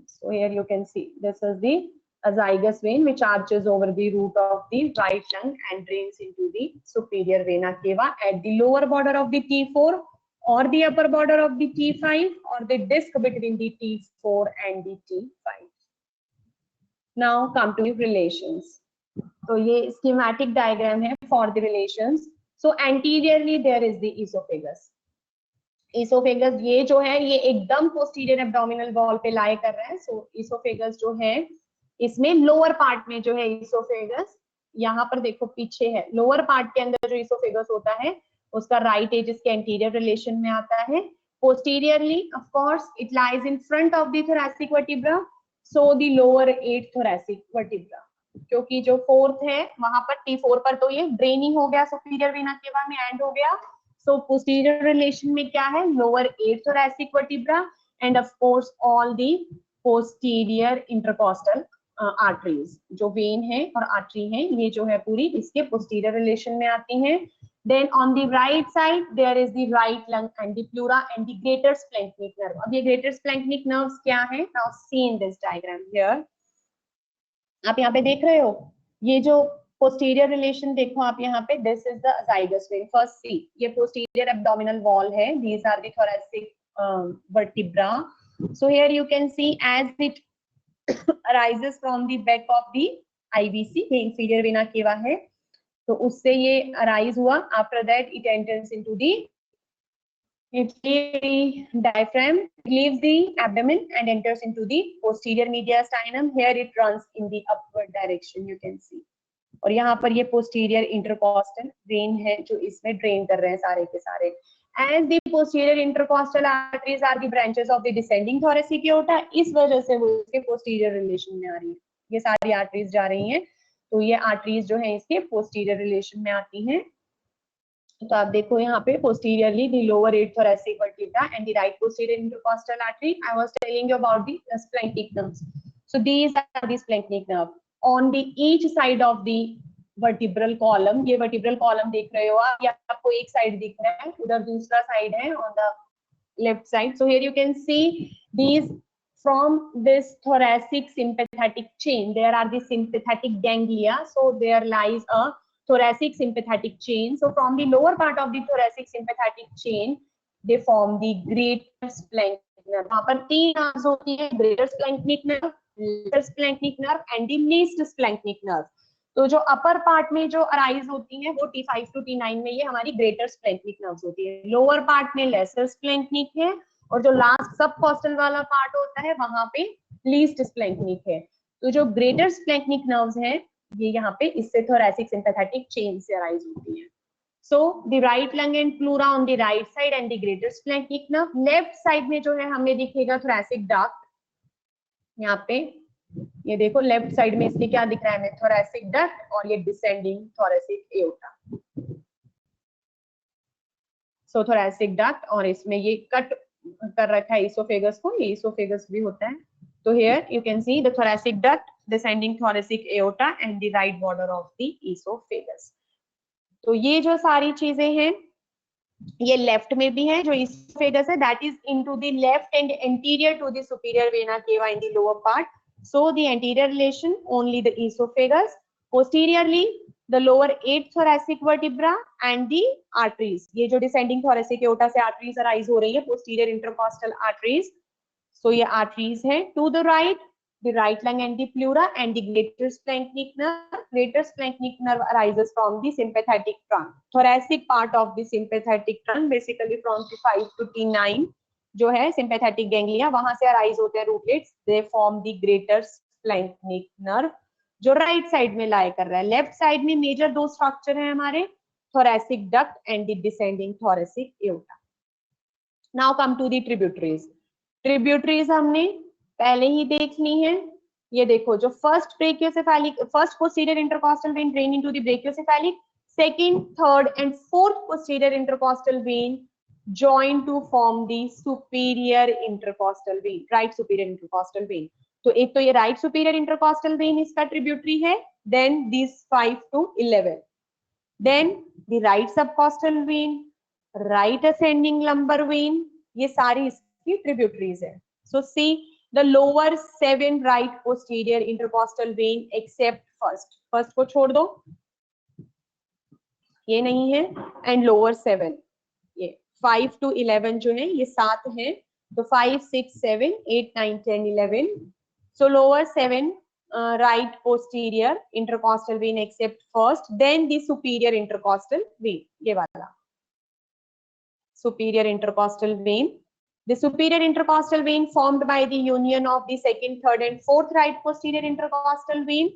So here you can see this is the azygous vein which arches over the root of the right lung and drains into the superior vena cava at the lower border of the T4 or the upper border of the T5 or the disc between the T4 and the T5. Now come to relations. So ये schematic diagram है for the relations. So anteriorly there is the esophagus. Esophagus ये जो है ये एकदम posterior abdominal wall पे lie कर रहा है। So esophagus जो है इसमें लोअर पार्ट में जो है esophagus, यहाँ पर देखो पीछे है, लोअर पार्ट के अंदर जो esophagus होता है उसका राइट एज इसके एंटीरियर रिलेशन में आता है। Posteriorly of course it lies in front of the thoracic vertebra, so the lower 8 thoracic vertebra, क्योंकि जो फोर्थ है वहां पर T4 पर तो ये ड्रेनिंग हो गया सुपीरियर वेना केवा में एंड हो गया। सो पोस्टीरियर रिलेशन में क्या है, lower 8 thoracic vertebra end of course all the posterior intercostal arteries, जो वेन है और आर्टरी है ये जो है पूरी इसके पोस्टीरियर रिलेशन में आती हैं। Then on the right side there is the right lung and the pleura and the greater splanchnic nerve. अब ये greater splanchnic nerves क्या है? Now see in this diagram here. आप यहाँ पे देख रहे हो ये जो posterior relation देखो आप यहाँ पे, this is the azygous vein. First see ये posterior abdominal wall है, these are the thoracic vertebra. So here you can see as it arises from the back of the IVC, ये inferior vena cava है, तो उससे ये arise हुआ। After that it enters into the diaphragm, leaves the abdomen and enters into the posterior mediastinum. Here it runs in the upward direction, you can see. और यहाँ पर ये posterior intercostal vein है जो इसमें ड्रेन कर रहे हैं सारे के सारे। As the posterior intercostal arteries are the branches of the descending thoracic aorta, इस वजह से वो इसके posterior relation में आ रही है, ये सारी arteries जा रही हैं, तो ये आर्टरीज जो है इसके पोस्टीरियर रिलेशन में आती हैं। तो आप देखो यहाँ पे posteriorly the lower 8 thoracic vertebra and the right posterior intercostal artery. I was telling you about the splanchnic nerves. So these are the splanchnic nerve on the each side of the vertebral column. ये vertebral column देख रहे हो आप, या आपको एक side दिख रहा है, उधर दूसरा साइड है on the left side. So here you can see these from this thoracic sympathetic chain, there are the sympathetic ganglia, so there lies a thoracic sympathetic chain. So from the lower part of the thoracic sympathetic chain they form the greater splanchnic nerve. वहाँ पर तीन nerves होती है, greater splanchnic nerve, lesser splanchnic nerve and the least splanchnic nerve. तो जो upper part में जो arise होती है वो T5 to T9 में ये हमारी ग्रेटर स्प्लैंक्निक नर्व्स होती है, लोअर पार्ट में लेसर स्प्लैंक्निक है, और जो लास्ट सब कॉस्टल वाला पार्ट होता है वहां पे लीस्ट स्प्लैंक्निक है। तो जो ग्रेटर स्प्लैंक्निक नर्व्स हैं ये यहाँ पे इससे थोरैसिक सिंपैथेटिक चेन से अराइज होती है। So the right lung and pleura on the right side and the greater splanchnic nerve, left side में जो है हमें दिखेगा थोरैसिक डक्ट, यहाँ पे ये देखो लेफ्ट साइड में इसके क्या दिख रहा है हमें, थोरैसिक डक्ट और ये डिसेंडिंग थोरैसिक एओर्टा। सो थोरैसिक डक्ट और इसमें ये कट कर रखा है इसोफेगस को, ये इसोफेगस भी होता है। तो here you can see the thoracic duct, descending thoracic aorta and the right border of the oesophagus. तो ये जो सारी चीजें हैं ये लेफ्ट में भी है, जो इसोफेगस है that is into the left and anterior to the superior vena cava in the lower part. So the anterior relation only the oesophagus, posteriorly the lower 8 thoracic vertebra and the arteries, ये जो descending thoracic aorta से arteries arise हो रही है, posterior intercostal arteries, so ये arteries है। To the right the right lung and the pleura, and the greater splanchnic nerve. Greater splanchnic nerve arises from the sympathetic trunk. Thoracic part of the sympathetic trunk, basically from T5 to T9, जो है sympathetic ganglia, वहां से arise होते हैं rootlets. They form the greater splanchnic nerve, जो right side में लाई कर रहा है. लेफ्ट साइड में मेजर दो स्ट्रक्चर है हमारे, thoracic duct and the descending thoracic aorta. Now come to the tributaries. Tributaries हमने पहले ही देख ली है. ये देखो, जो first brachiocephalic, first posterior intercostal when drain into the brachiocephalic, second, third and fourth posterior intercostal when join to form the superior intercostal vein, right superior intercostal vein. तो एक तो ये right superior intercostal vein इसका tributary है, then these 5 to 11, then the right subcostal vein, right ascending lumbar vein, ये सारी इसकी tributaries है. So see the lower 7 right posterior intercostal vein except first को छोड़ दो, ये नहीं है, and lower 7, ये 5 to 11 जो है ये 7 है, तो 5, 6, 7, 8, 9, 10, 11. So lower 7 right posterior intercostal vein except first, then the superior intercostal vein, ये वाला superior intercostal vein. The superior intercostal vein formed by the union of the second, third and fourth right posterior intercostal vein.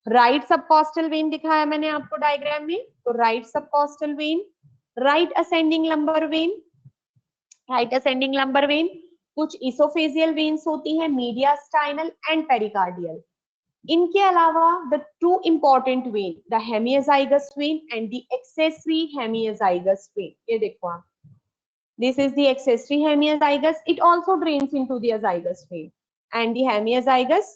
Right subcostal vein दिखाया मैंने आपको diagram में, तो right subcostal vein, right ascending lumbar vein, right ascending lumbar vein, कुछ esophageal veins होती है, mediastinal and pericardial. इनके अलावा the two important vein, the hemiazygous vein and the accessory hemiazygous vein. ये देखो आप, this is the accessory hemiazygous. It also drains into the azygous vein, and the hemiazygous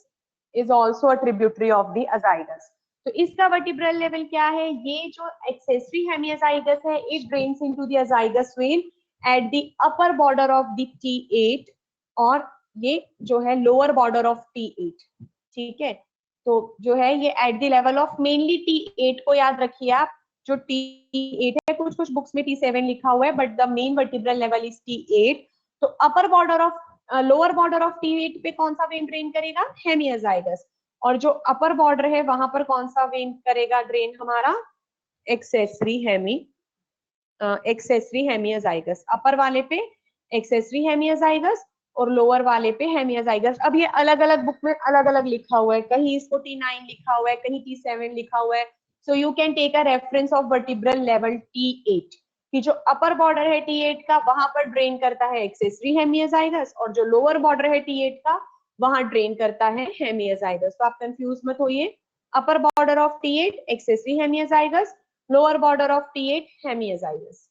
is also a tributary of the azygous. तो इसका vertebral level क्या है? ये जो accessory hemiazygos है, it drains into the azygos vein at the upper border of the T8, और ये जो है लोअर बॉर्डर ऑफ T8. ठीक है, तो जो है ये at the level of mainly T8 को याद रखिए आप, जो T8 है, कुछ कुछ बुक्स में T7 लिखा हुआ है, but the main vertebral level is T8. तो अपर border of lower border of T8 पे कौन सा वेन ड्रेन करेगा? हेमियाजाइगस. और जो अपर बॉर्डर है वहां पर कौन सा वेन करेगा ड्रेन? हमारा एक्सेसरी हेमियाजाइगस. अपर वाले पे एक्सेसरी हेमियाजाइगस और लोअर वाले पे हेमियाजाइगस. अब ये अलग अलग बुक में अलग अलग लिखा हुआ है, कहीं इसको T9 लिखा हुआ है, कहीं T7 लिखा हुआ है. So you can take a reference of vertebral level T8 कि जो अपर बॉर्डर है T8 का वहां पर ड्रेन करता है एक्सेसरी हेमियाजाइगस, और जो लोअर बॉर्डर है T8 का वहां ड्रेन करता है हेमियाजाइगस. तो आप कंफ्यूज मत होइए. Upper border of T8 accessory hemiazygos, lower border of T8 hemiazygos.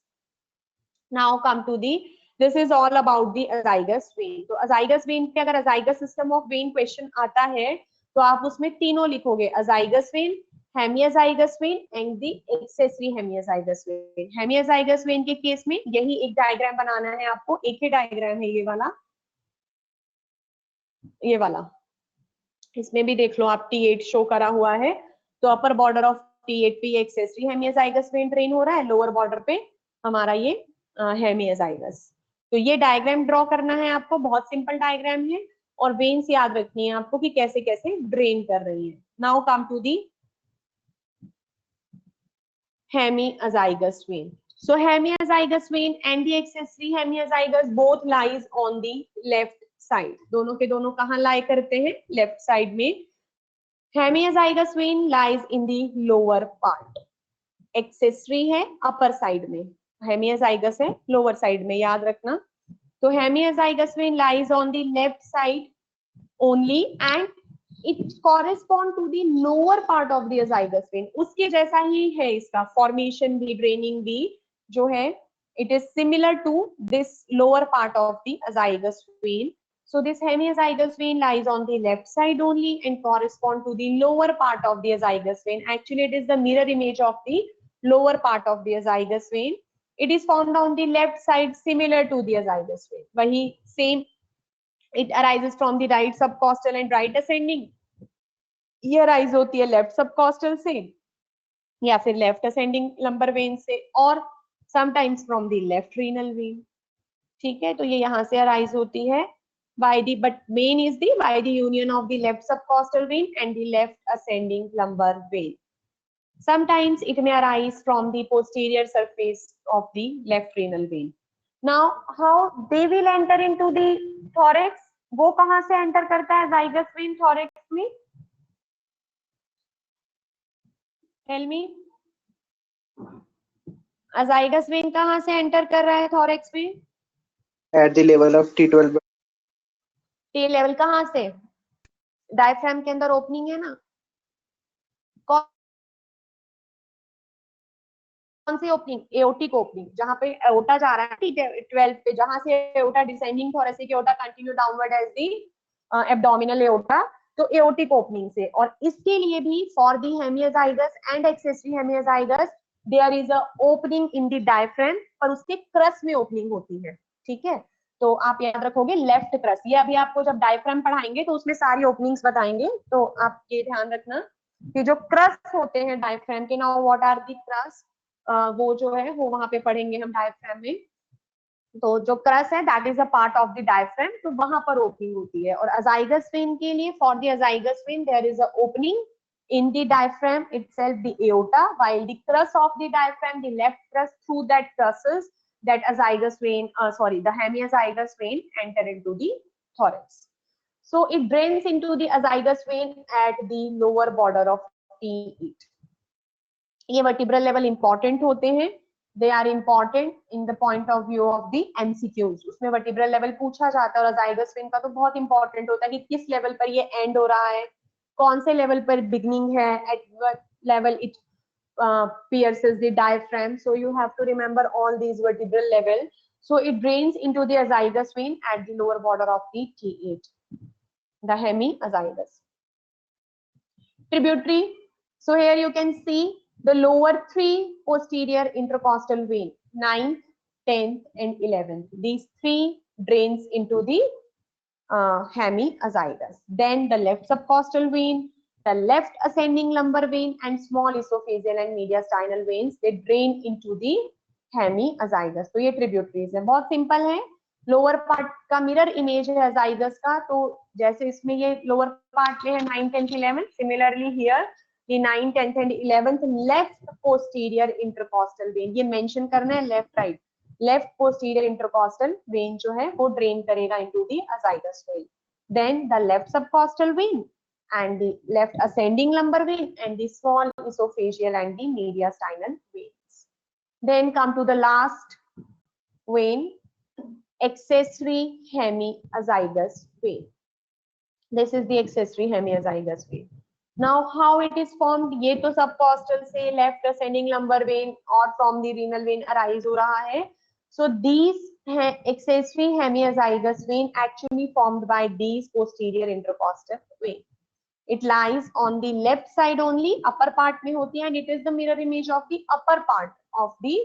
Now come to the, this is all about the azygos vein. तो अजाइगस वेन पे अगर azygos system of vein question आता है तो आप उसमें तीनों लिखोगे, azygos vein, hemiazygos vein and the accessory hemiazygos vein. Hemiazygos vein के केस में यही एक डायग्राम बनाना है आपको, एक ही डायग्राम है ये वाला, इसमें भी देख लो आप T8 शो करा हुआ है. तो अपर बॉर्डर ऑफ T8 पे एक्सेसरी हेमियाजाइगस वेन ड्रेन हो रहा है, लोअर बॉर्डर पे हमारा ये हेमियाजाइगस. तो ये डायग्राम ड्रॉ करना है आपको, बहुत सिंपल डायग्राम है, और वेन्स याद रखनी है आपको कि कैसे कैसे ड्रेन कर रही है. Now come to the hemiazygous vein. So hemiazygous vein and the accessory hemiazygous both lies on the left side. दोनों के दोनों कहाँ lie करते हैं? Left side में. Hemiazygous vein lies in the lower part. Accessory है upper side में, hemiazygous है lower side में, याद रखना. तो hemiazygous vein lies on the left side only and it correspond to the lower part of the azygous vein. उसके जैसा ही है इसका formation भी, draining भी जो है, it is similar to this lower part of the azygous vein. So this hemiazygous vein lies on the left side only and correspond to the lower part of the azygous vein. Actually it is the mirror image of the lower part of the azygous vein. It is formed on the left side similar to the azygous vein. वही same, it arises from the right subcostal and right ascending. ये arise होती है left सबकॉस्टल से या फिर left ascending lumbar when से, और sometimes from the left renal vein. ठीक है, तो ये यहाँ से अराइज होती है by the, but main is the by the union of the left subcostal vein and the left ascending lumbar vein. Sometimes it may arise from the posterior surface of the left renal vein. Now, how they will enter into the thorax? वो कहाँ से enter करता है zygus vein thorax में? Tell me. Azygous vein कहाँ से enter कर रहा है thorax में? At the level of T12. T level कहाँ से? डायफ्राम के अंदर ओपनिंग है ना? कौन सी ओपनिंग? एओटिक ओपनिंग, जहां पे एओटा जा रहा है T12 पे, जहां से aorta descending thoracic aorta continue downward as the abdominal aorta, तो एओटिक ओपनिंग से। और इसके लिए भी for the hemiazygos and accessory hemiazygos there is a opening in the diaphragm, पर उसके क्रस में ओपनिंग होती है, ठीक है? तो आप याद रखोगे लेफ्ट क्रस, ये अभी आपको जब डायफ्राम पढ़ाएंगे तो उसमें सारी ओपनिंग्स बताएंगे, तो आप ये ध्यान रखना कि जो क्रस होते हैं डायफ्राम के, now what are the crus, वो जो है वो वहां पे पढ़ेंगे हम डायफ्राम में। तो जो क्रस है that is a part of the diaphragm, तो वहां पर ओपनिंग होती है। और अजाइगस वेन के लिए for the azygos vein there is a opening in the diaphragm itself, the aorta, while the crus of the diaphragm, the left crus, through that crusses that azygous vein, the hemiazygous vein enter into the thorax. So it drains into the azygous vein at the lower border of T8. ये vertebral level important होते हैं, they are important in the point of view of the MCQs, उसमें vertebral level पूछा जाता है। और अजाइगस when का तो बहुत इंपॉर्टेंट होता है कि किस लेवल पर ये एंड हो रहा है, कौन से लेवल पर बिगनिंग है, at what level it pierces the diaphragm. So you have to remember all these vertebral level. So it drains into the azygous vein at the lower border of the T8, the hemiazygous. Tributary. So here you can see the lower three posterior intercostal vein, 9th, 10th, and 11th. These three drains into the hemiazygous. Then the left subcostal vein, the left ascending lumbar vein, and small esophageal and mediastinal veins, they drain into the hemiazygous. तो ये tributaries है, बहुत simple है। Lower part का mirror image है अजाइगस का, तो जैसे इसमें ये लोअर पार्ट में है 9, 10, 11, similarly here the 9, 10th and 11th left posterior intercostal vein, ये मेंशन करना है left right, left posterior intercostal vein जो है वो ड्रेन करेगा into the azygos vein. Then the left subcostal vein and the left ascending lumbar vein and the small esophageal and the mediastinal veins. Then come to the last vein, accessory hemiazygous vein. This is the accessory hemiazygous vein. Now how it is formed, ये तो subcostal से left ascending lumbar vein और from the renal vein arise हो रहा है. So these accessory hemiazygous vein actually formed by these posterior intercostal vein. It lies on the left side only, upper part में होती है, and it is the mirror image of the upper part of the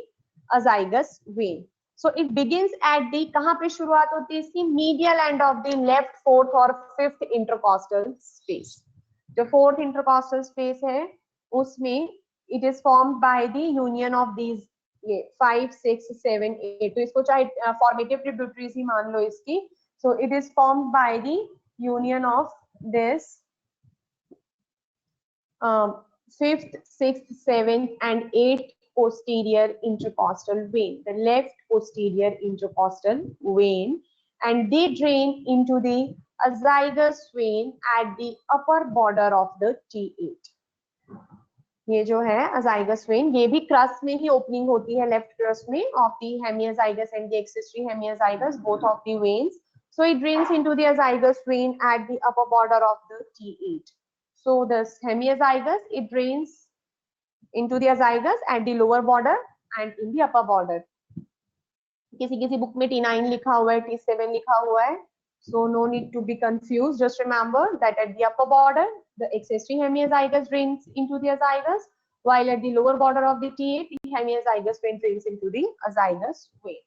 azygous vein. So it begins at the, कहाँ पे शुरुआत होती है इसकी, medial end of the left, fourth और fifth intercostal space. जो fourth intercostal space है उसमें it is formed by the union of these ये 5, 6, 7, 8, तो इसको चाहे formative tributaries ही मान लो इसकी. So it is formed by the union of this 5th, 6th, 7th and 8th posterior intercostal vein, the left posterior intercostal vein, and they drain into the azygous vein at the upper border of the T8. ये जो है azygous vein, ये भी cross में ही opening होती है, left cross में of the hemiazygous and the accessory hemiazygous, both of the veins. So it drains into the azygous vein at the upper border of the T8. So this hemiazygous, it drains into the azygous at the lower border and in the upper border. किसी book में T9 लिखा हुआ है, T7 लिखा हुआ है, so no need to be confused. Just remember that at the upper border, the accessory hemiazygous drains into the azygous, while at the lower border of the T8, the hemiazygous vein drains into the azygous vein.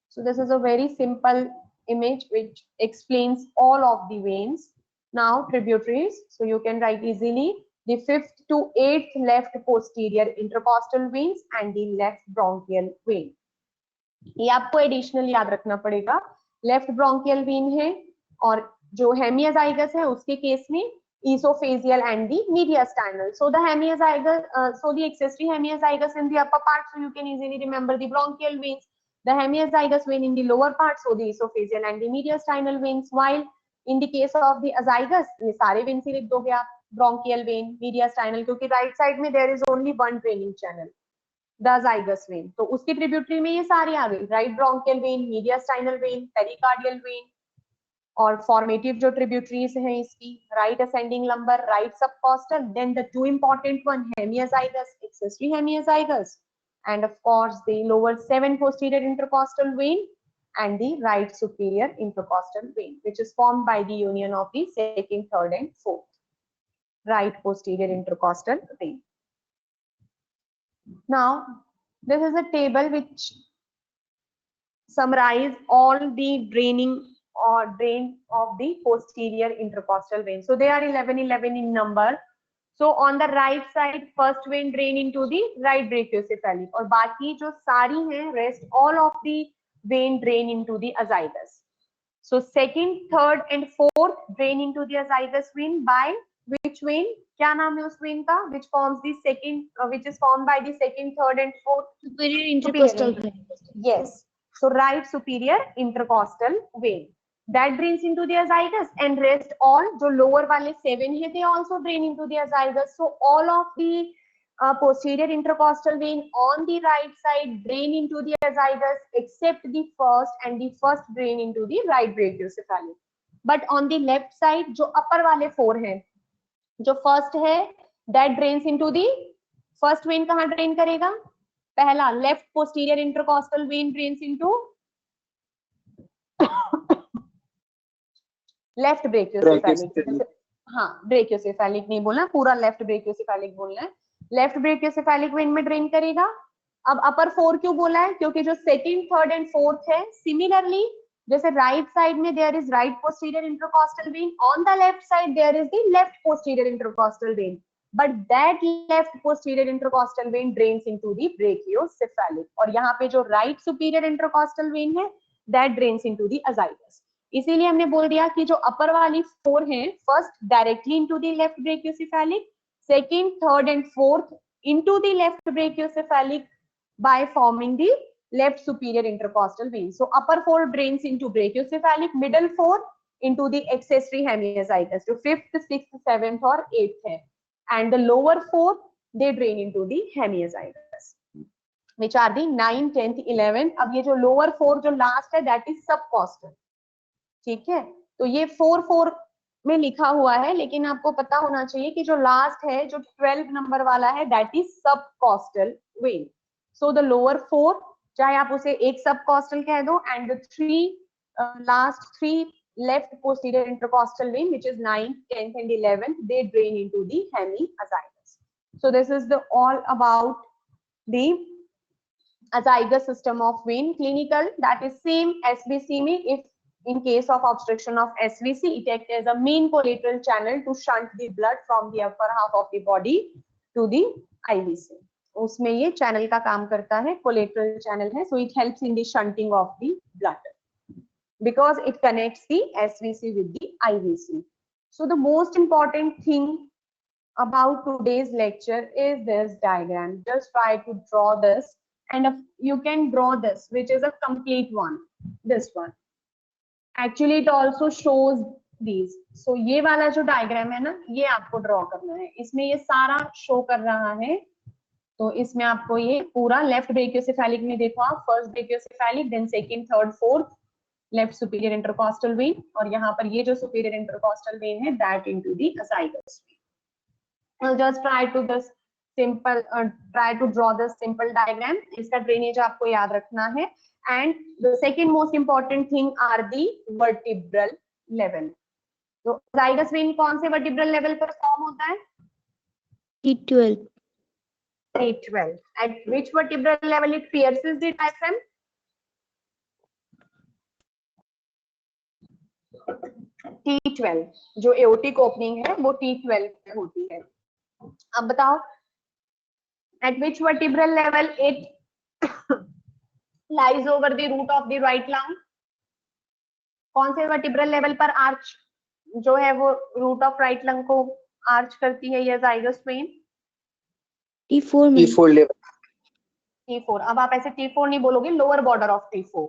So this is a very simple image which explains all of the veins. Now tributaries, so you can write easily the 5th to 8th left posterior intercostal veins and the left bronchial vein. ये आपको additional याद रखना पड़ेगा. Left bronchial when है और जो हेमियाजाइगस है उसके केस में esophageal and the mediastinal. So the hemiazygous, so the accessory hemiazygous in the upper part, so you can easily remember the bronchial veins, the hemiazygous vein in the lower part, so the esophageal and the mediastinal veins. While in the case of the azygous, ये सारे veins ही लिख दोगे आप, bronchial vein, mediastinal, क्योंकि right side में there is only one draining channel, the azygous vein. तो उसकी tributary में ये सारी आ गई, right bronchial vein, mediastinal vein, pericardial vein, और फॉर्मेटिव जो ट्रिब्यूटरीज हैं इसकी, right ascending lumbar, right subcostal, then the two important one hemiazygos, accessory hemiazygos, and of course the lower 7 posterior intercostal vein and the right superior intercostal vein, which is formed by the union of the second, third and fourth right posterior intercostal vein. Now this is a table which summarize all the draining or drain of the posterior intercostal vein. So they are 11 in number. So on the right side, first vein drain into the right brachiocephalic, और बाकी जो सारी हैं rest all of the vein drain into the azygous. So second, third and fourth drain into the azygous vein by which vein? क्या नाम है उस vein का? Which forms the second, which is formed by the second, third and fourth Superior intercostal vein. Yes. So right superior intercostal vein that drains into the azygous, and rest all जो lower वाले 7 है they also drain into the azygous. So all of the posterior intercostal vein on the right side drain into the azygous except the first, and the first drain into the right brachiocephalic. But on the left side जो upper वाले 4 हैं, जो first है that drains into the first vein, कहाँ drain करेगा? पहला left posterior intercostal vein drains into left brachiocephalic, हाँ brachiocephalic नहीं बोलना, पूरा लेफ्ट ब्रेकियोसेफेलिक बोलना है, लेफ्ट ब्रेकियोसेफेलिक वेन में ड्रेन करेगा. अब अपर 4 क्यों बोला है? क्योंकि जो सेकंड, थर्ड एंड फोर्थ है, सिमिलरली जैसे राइट साइड में there is right posterior intercostal vein, on the left side there is the left posterior intercostal vein, but that left posterior intercostal vein drains into the brachiocephalic, और यहाँ पे जो right superior intercostal vein है that drains into the azygous. इसीलिए हमने बोल दिया कि जो upper वाली 4 हैं, first directly into the left brachiocephalic, second, third and fourth into the left brachiocephalic by forming the left superior intercostal vein. So upper 4 drains into brachiocephalic, middle 4 into the accessory hemiazygous, जो 5th, 6th, 7th और 8th है. And the lower 4 they drain into the hemiazygous, which are the 9, 10th, 11th. अब ये जो lower 4 जो last है that is subcostal, ठीक है? तो ये 4 में लिखा हुआ है, लेकिन आपको पता होना चाहिए कि जो last है, जो 12 नंबर वाला है, that is subcostal vein. So the lower 4, चाहे आप उसे एक subcostal कह दो, and the last 3 left posterior intercostal vein, which is 9th, 10th and 11th, they drain into the hemiazygous. So this is the all about the azygous system of vein. Clinical, that is same SVC में, if in case of obstruction of SVC, it acts as a main collateral channel to shunt the blood from the upper half of the body to the IVC. उसमें ये channel का काम करता है, collateral channel है, so it helps in the shunting of the blood, because it connects the SVC with the IVC. So the most important thing about today's lecture is this diagram. Just try to draw this, and you can draw this, which is a complete one. This one. Actually, it also shows these. So ये वाला जो diagram है ना, ये आपको draw करना है. इसमें ये सारा show कर रहा है. तो इसमें आपको ये पूरा left brachiocephalic में देखो आप, first brachiocephalic, then second, third, fourth, left superior intercostal vein, और यहाँ पर ये जो superior intercostal vein है that into the azygous vein. I'll just try to draw this simple diagram. इसका drainage आपको याद रखना है. And the second most important thing are the vertebral level. तो azygous vein कौन से vertebral level पर form होता है? T12. T12. At which vertebral level it pierces the diaphragm? T12. जो aortic opening है वो T12 पे होती है. अब बताओ, at which vertebral level it lies over the root of the right lung? कौन से वर्टिब्रल लेवल पर आर्च जो है वो रूट ऑफ राइट लंग को आर्च करती है ये जाइगस when? T4 ma'am. T4 level. T4. अब आप ऐसे T4 नहीं बोलोगे, lower border of T4.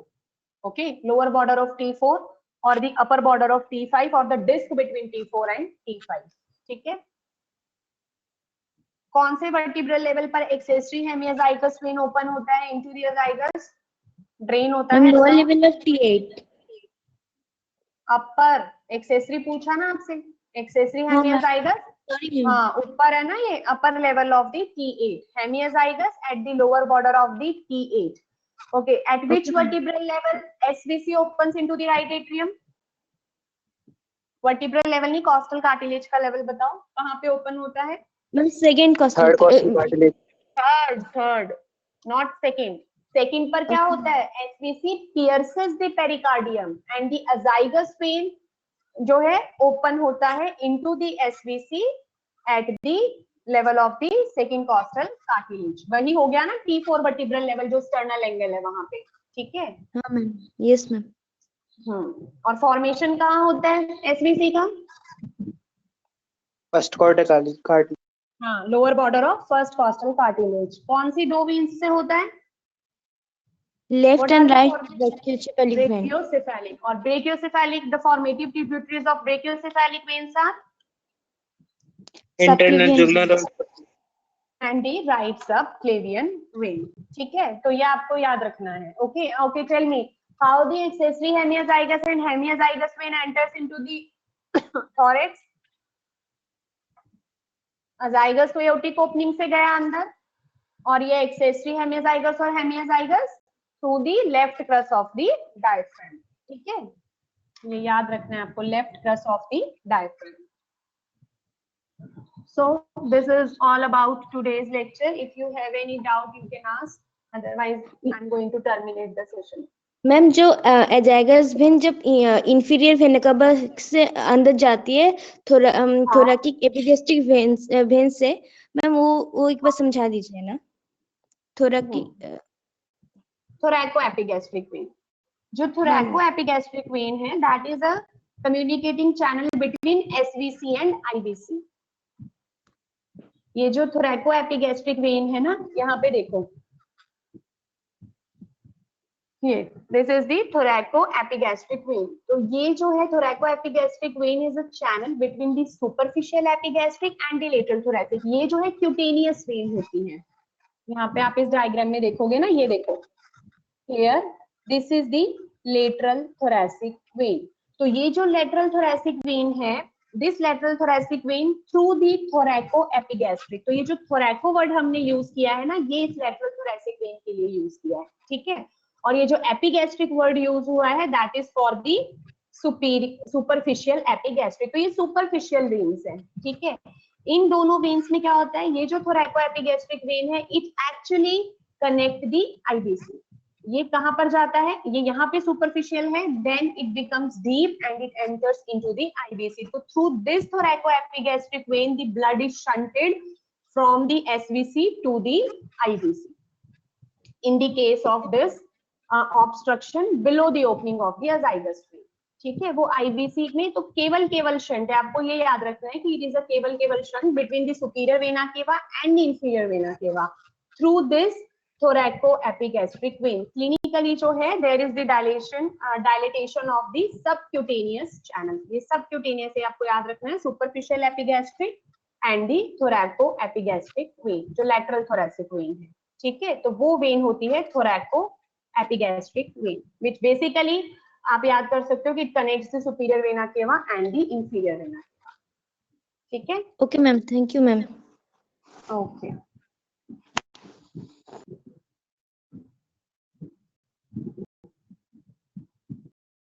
Okay, lower border of T4 और the upper border of T5 और the disc between T4 and T5. ठीक है. कौन से वर्टिब्रल लेवल पर एक्सेसरी हेमियोजाइगस वेन ओपन होता है इनटू द जाइगस? ड्रेन होता मैम है. Lower level of T8। Upper accessory पूछा ना आपसे, एक्सेसरी हाँ, हेमियोजाइगस. Sorry ma'am. हाँ, ऊपर है ना ये upper level of the T8. Hemiazygos at the lower border of the T8. Okay, at which Okay, ma'am. vertebral level SVC opens into the right atrium? Vertebral level नहीं, costal cartilage का level बताओ कहाँ पे open होता है? Ma'am second costal Third costal cartilage. Third, not second. Second पर क्या Okay. होता है? SVC pierces the pericardium and the azygous vein जो है open होता है into the SVC at the level of the second costal cartilage. वही हो गया ना T4 vertebral level जो sternal angle है वहां पे. ठीक है. हाँ मैम, यस मैम। और फॉर्मेशन कहाँ होता है एसवीसी का? First cartilage. हाँ, lower border of first costal cartilage. कौन सी दो वेन्स से होता है? Left What and are the right formations? Brachiocephalic vein. Brachiocephalic. और brachiocephalic, the formative tributaries of brachiocephalic veins are Internal jugular. And the right subclavian vein. ठीक है, तो ये आपको याद रखना है. Okay okay, tell me how the accessory hemiazygos and hemiazygos vein enters into the thorax. Azygos तो aortic opening से गया अंदर और ये एक्सेसरी हेमियोजाइगस और hemiazygos through the left crus of the diaphragm. ठीक है, ये याद रखना है आपको, left crus of the diaphragm. So this is all about today's lecture. If you have any doubt you can ask, otherwise I'm going to terminate the session. Ma'am जो azygos when जब inferior when कवा से अंदर जाती है थोरैकिक epigastric when से, ma'am वो एक बार समझा दीजिए ना. थोरैकिक Thoracoepigastric vein. जो thoracoepigastric vein है, that is a communicating channel between SVC and IVC. ये जो thoracoepigastric vein है ना, यहाँ पे देखो, ये this is the thoracoepigastric vein. तो ये जो है thoracoepigastric vein is a channel between the superficial epigastric and the lateral thoracic. ये जो है cutaneous vein होती है. यहाँ पे आप इस डायग्राम में देखोगे ना, ये देखो, here this is the lateral thoracic vein. तो ये जो lateral thoracic vein है, this lateral thoracic vein through the thoracoepigastric. तो ये जो thoraco वर्ड हमने यूज किया है ना, ये इस lateral thoracic vein के लिए यूज किया है. ठीक है, और ये जो epigastric वर्ड यूज हुआ है, that is for the superficial epigastric. तो ये superficial veins है. ठीक है, इन दोनों वेन्स में क्या होता है, ये जो thoracoepigastric vein है, it actually connect the IVC. ये कहां पर जाता है, ये यहाँ पे superficial है, then it becomes deep and it enters into the IVC. तो through this thoracoepigastric vein the blood is shunted from the SVC to the IVC. In the case of this obstruction below the opening of the azygous vein. ठीक है, वो IVC में तो केवल shunt है. आपको ये याद रखना है कि it is a केवल shunt between the superior vena cava and the inferior vena cava through this thoracoepigastric vein. Clinically जो है, there is the dilatation of the subcutaneous channel. ये subcutaneous है, आपको याद रखना है, superficial epigastric and the thoracoepigastric vein, जो lateral thoracic vein है. ठीक है, तो वो vein होती है thoracoepigastric vein, which basically आप याद कर सकते हो कि it connects the superior vena cava and the inferior vena cava. ठीक है, okay ma'am, thank you ma'am. Okay.